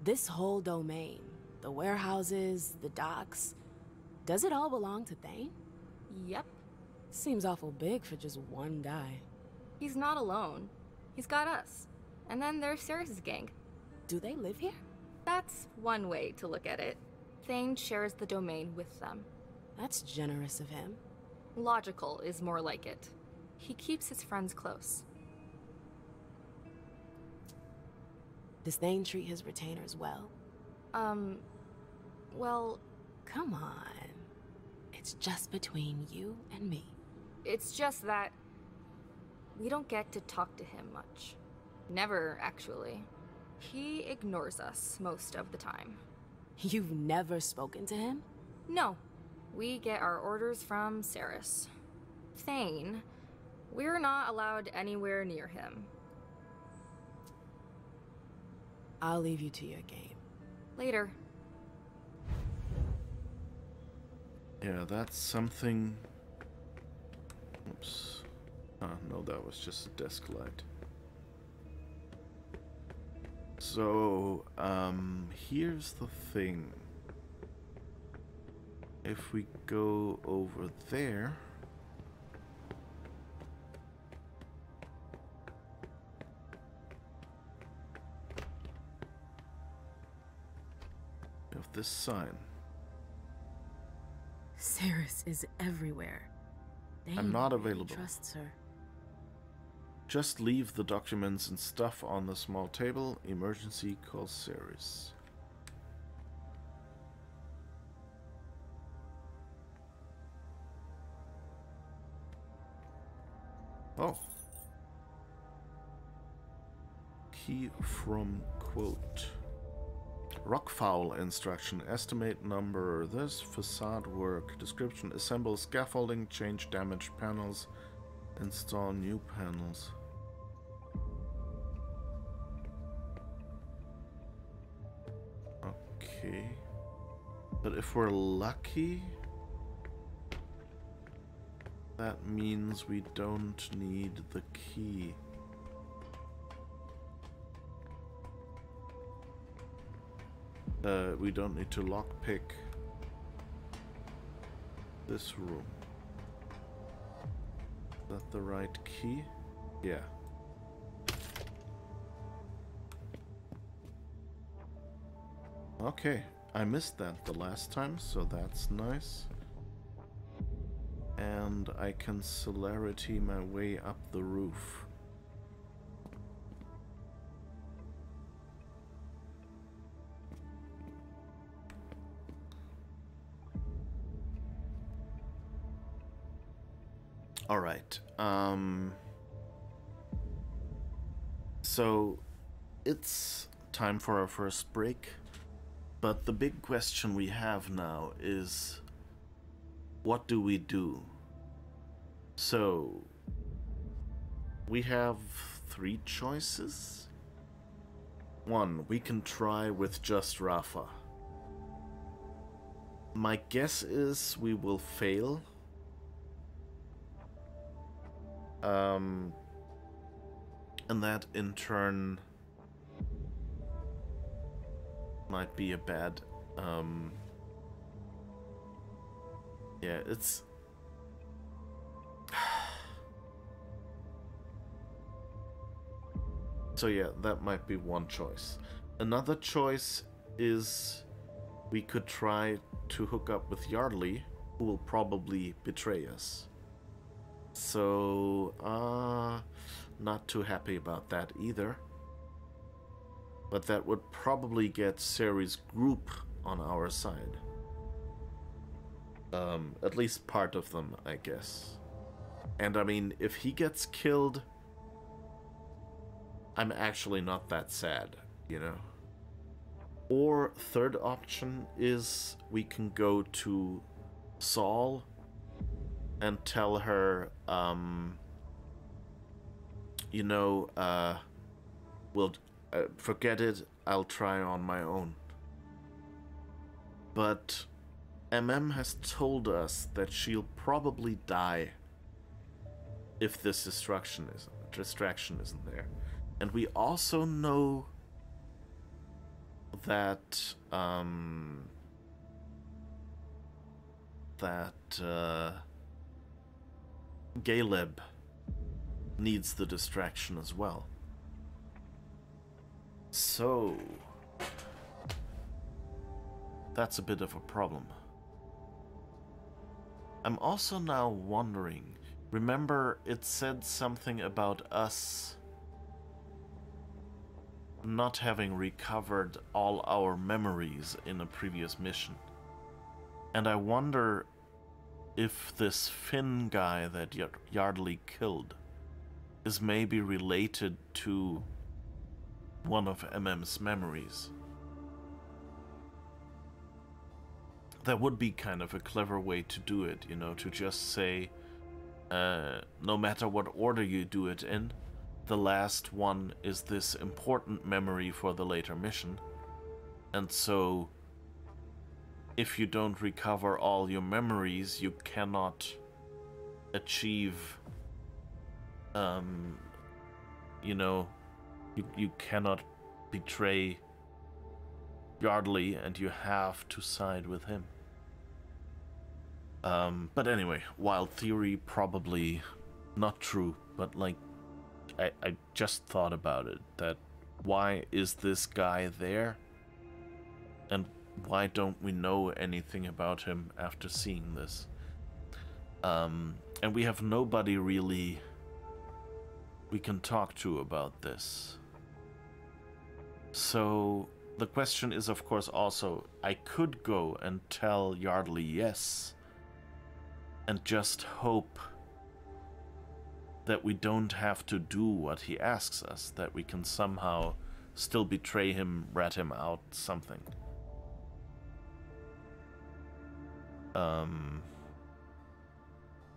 This whole domain, the warehouses, the docks, does it all belong to Thane? Yep. Seems awful big for just one guy. He's not alone. He's got us. And then there's Ceres' gang. Do they live here? That's one way to look at it. Thane shares the domain with them. That's generous of him. Logical is more like it. He keeps his friends close. Does Thane treat his retainers well? Well... Come on. It's just between you and me. It's just that... we don't get to talk to him much. Never, actually. He ignores us most of the time. You've never spoken to him? No. We get our orders from Ceres. Thane, we're not allowed anywhere near him. I'll leave you to your game. Later. Yeah, that's something... Oops. No, that was just a desk light. So, here's the thing. If we go over there... of this sign. Ceres is everywhere. I'm not available. Trusts her. Just leave the documents and stuff on the small table. Emergency, call Ceres. Oh. Key from quote. Rockfowl instruction. Estimate number. This facade work. Description. Assemble scaffolding. Change damaged panels. Install new panels. Okay. But if we're lucky, that means we don't need the key. We don't need to lockpick this room. Is that the right key? Yeah. Okay, I missed that the last time, so that's nice. And I can celerity my way up the roof. Alright, so it's time for our first break, but the big question we have now is, what do we do? So, we have 3 choices. 1, we can try with just Rafa. My guess is we will fail. And that in turn might be a bad, yeah, it's so yeah, that might be one choice. Another choice is we could try to hook up with Yardley, who will probably betray us. So, not too happy about that either. But that would probably get Ceres' group on our side. At least part of them, I guess. And I mean, if he gets killed, I'm actually not that sad, you know? Or third option is we can go to Saul and tell her, you know, we'll forget it, I'll try on my own. But Emem has told us that she'll probably die if this distraction isn't there. And we also know that Caleb needs the distraction as well. So that's a bit of a problem. I'm also now wondering, remember it said something about us not having recovered all our memories in a previous mission. And I wonder if this Finn guy that Yardley killed is maybe related to one of Emem's memories. That would be kind of a clever way to do it, you know, to just say, no matter what order you do it in, the last one is this important memory for the later mission. And so, if you don't recover all your memories, you cannot achieve, you know, you cannot betray Yardley, and you have to side with him. But anyway, wild theory, probably not true, but like, I just thought about it, that why is this guy there? And why don't we know anything about him after seeing this? And we have nobody really we can talk to about this. So the question is, of course, also, I could go and tell Yardley yes, and just hope that we don't have to do what he asks us, that we can somehow still betray him, rat him out, something.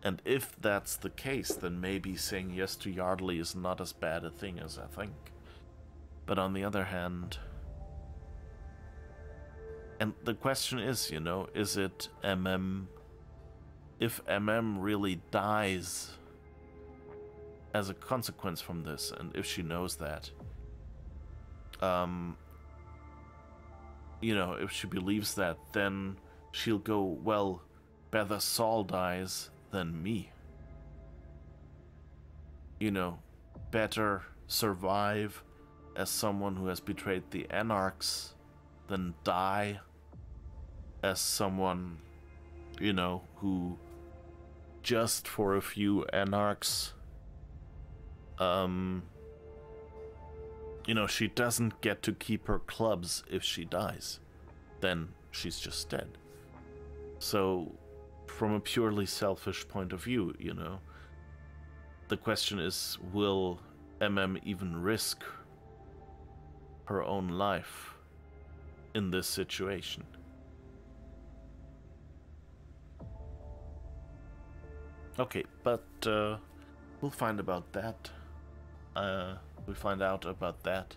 And if that's the case, then maybe saying yes to Yardley is not as bad a thing as I think. But on the other hand... And the question is, you know, is it Emem... If Emem really dies as a consequence from this, and if she knows that, you know, if she believes that, then she'll go, well, better Saul dies than me. You know, better survive as someone who has betrayed the Anarchs than die as someone, you know, who just for a few Anarchs, you know, she doesn't get to keep her clubs if she dies. Then she's just dead. So, from a purely selfish point of view, you know, the question is, will Emem even risk her own life in this situation? Okay, but we'll find about that. We'll find out about that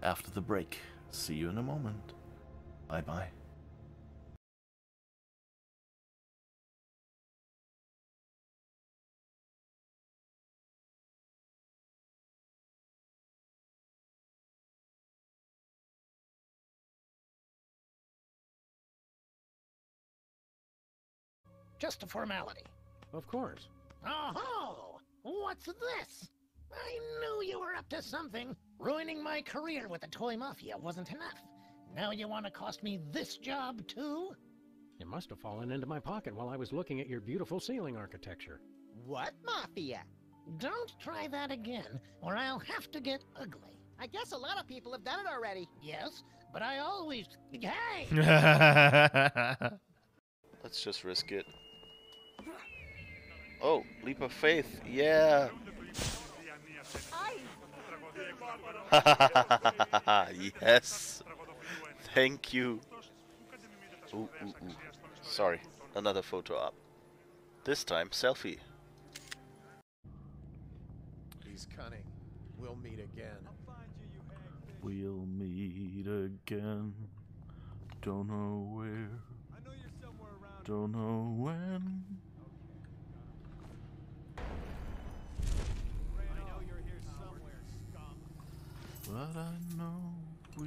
after the break. See you in a moment. Bye-bye. Just a formality. Of course. Oh-ho! What's this? I knew you were up to something. Ruining my career with the toy mafia wasn't enough. Now you want to cost me this job, too? It must have fallen into my pocket while I was looking at your beautiful ceiling architecture. What mafia? Don't try that again, or I'll have to get ugly. I guess a lot of people have done it already. Yes, but I always... Hey! Let's just risk it. Oh, leap of faith, yeah! Yes! Thank you! Ooh. Sorry, another photo up. This time, selfie. He's cunning. We'll meet again. We'll meet again. Don't know where. Don't know when. But I know we'll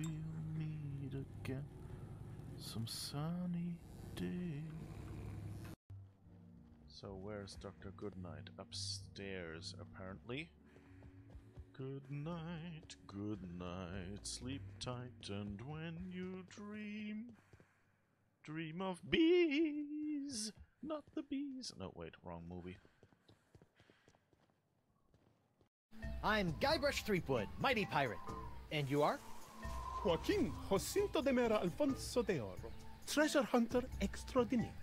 meet again some sunny day. So where's Dr. Goodnight? Upstairs, apparently. Good night, sleep tight, and when you dream of bees, not the bees. No, wait, wrong movie. I'm Guybrush Threepwood, mighty pirate. And you are? Joaquin Jacinto de Mera Alfonso de Oro, treasure hunter extraordinaire.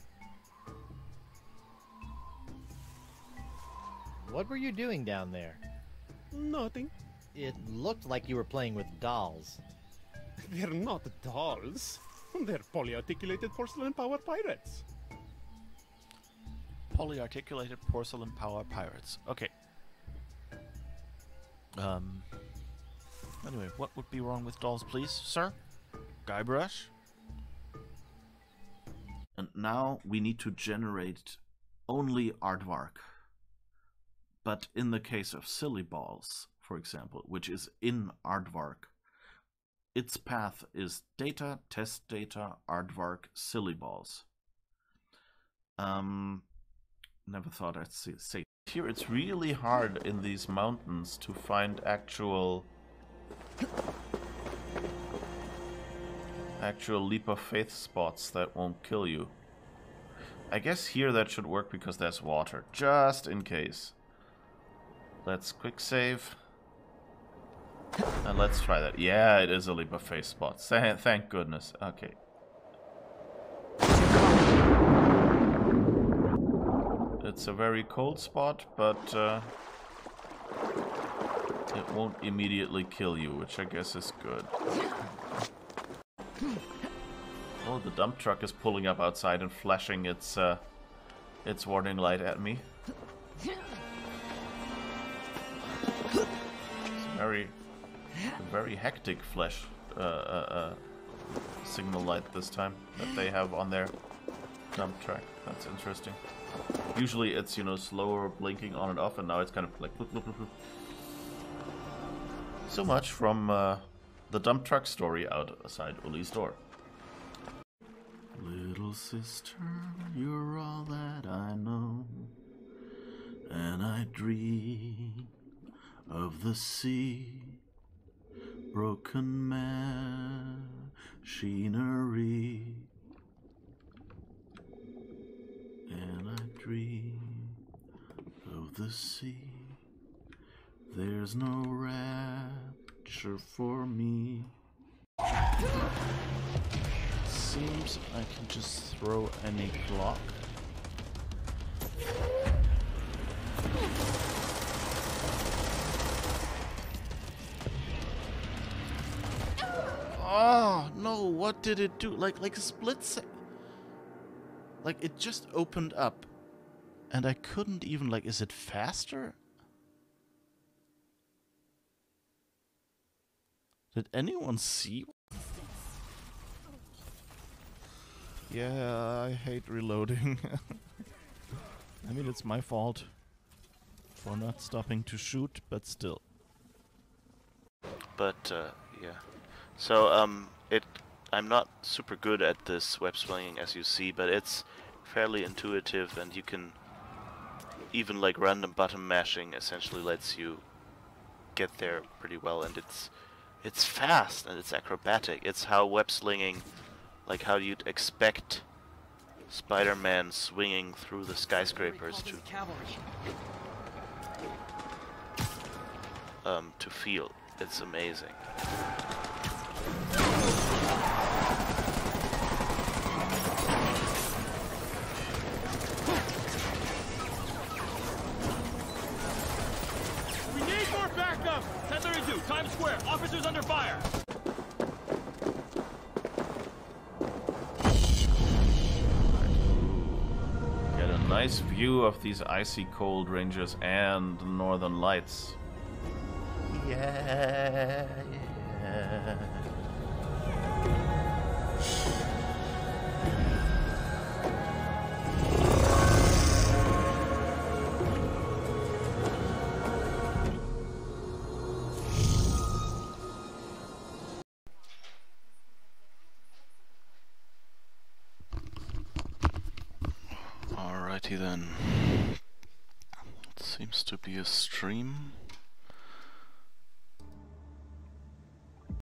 What were you doing down there? Nothing. It looked like you were playing with dolls. They're not dolls. They're polyarticulated porcelain power pirates. polyarticulated porcelain power pirates. Okay. Anyway, what would be wrong with dolls, please, sir? Guybrush? And now we need to generate only aardvark. But in the case of silly balls, for example, which is in aardvark, its path is data, test data, aardvark, silly balls. Never thought I'd say. Here it's really hard in these mountains to find actual leap of faith spots that won't kill you. I guess here that should work because there's water, just in case. Let's quick save. And let's try that. Yeah, it is a leap of faith spot. Thank goodness. Okay. It's a very cold spot, but it won't immediately kill you, which I guess is good. Oh, the dump truck is pulling up outside and flashing its warning light at me. It's a very hectic flash signal light this time that they have on their dump truck. That's interesting. Usually it's, you know, slower blinking on and off, and now it's kind of like bloop, bloop, bloop, bloop. So much from the dump truck story outside Uli's door. Little sister, you're all that I know, and I dream of the sea, broken machinery, and I dream of the sea. There's no rapture for me. Seems I can just throw any block. Oh no, what did it do? Like a split second. Like it just opened up and I couldn't even, like, is it faster? Did anyone see? Yeah, I hate reloading. I mean, it's my fault for not stopping to shoot, but still. But, yeah. So, I'm not super good at this web slinging, as you see, but it's fairly intuitive, and you can even, like, random button mashing essentially lets you get there pretty well, and it's fast and it's acrobatic. It's how web slinging, like how you'd expect Spider-Man swinging through the skyscrapers to feel. It's amazing. We need more backup! 1032, Times Square, officers under fire! Get a nice view of these icy cold ranges and the northern lights. Yeah, yeah. Alrighty then. It seems to be a stream.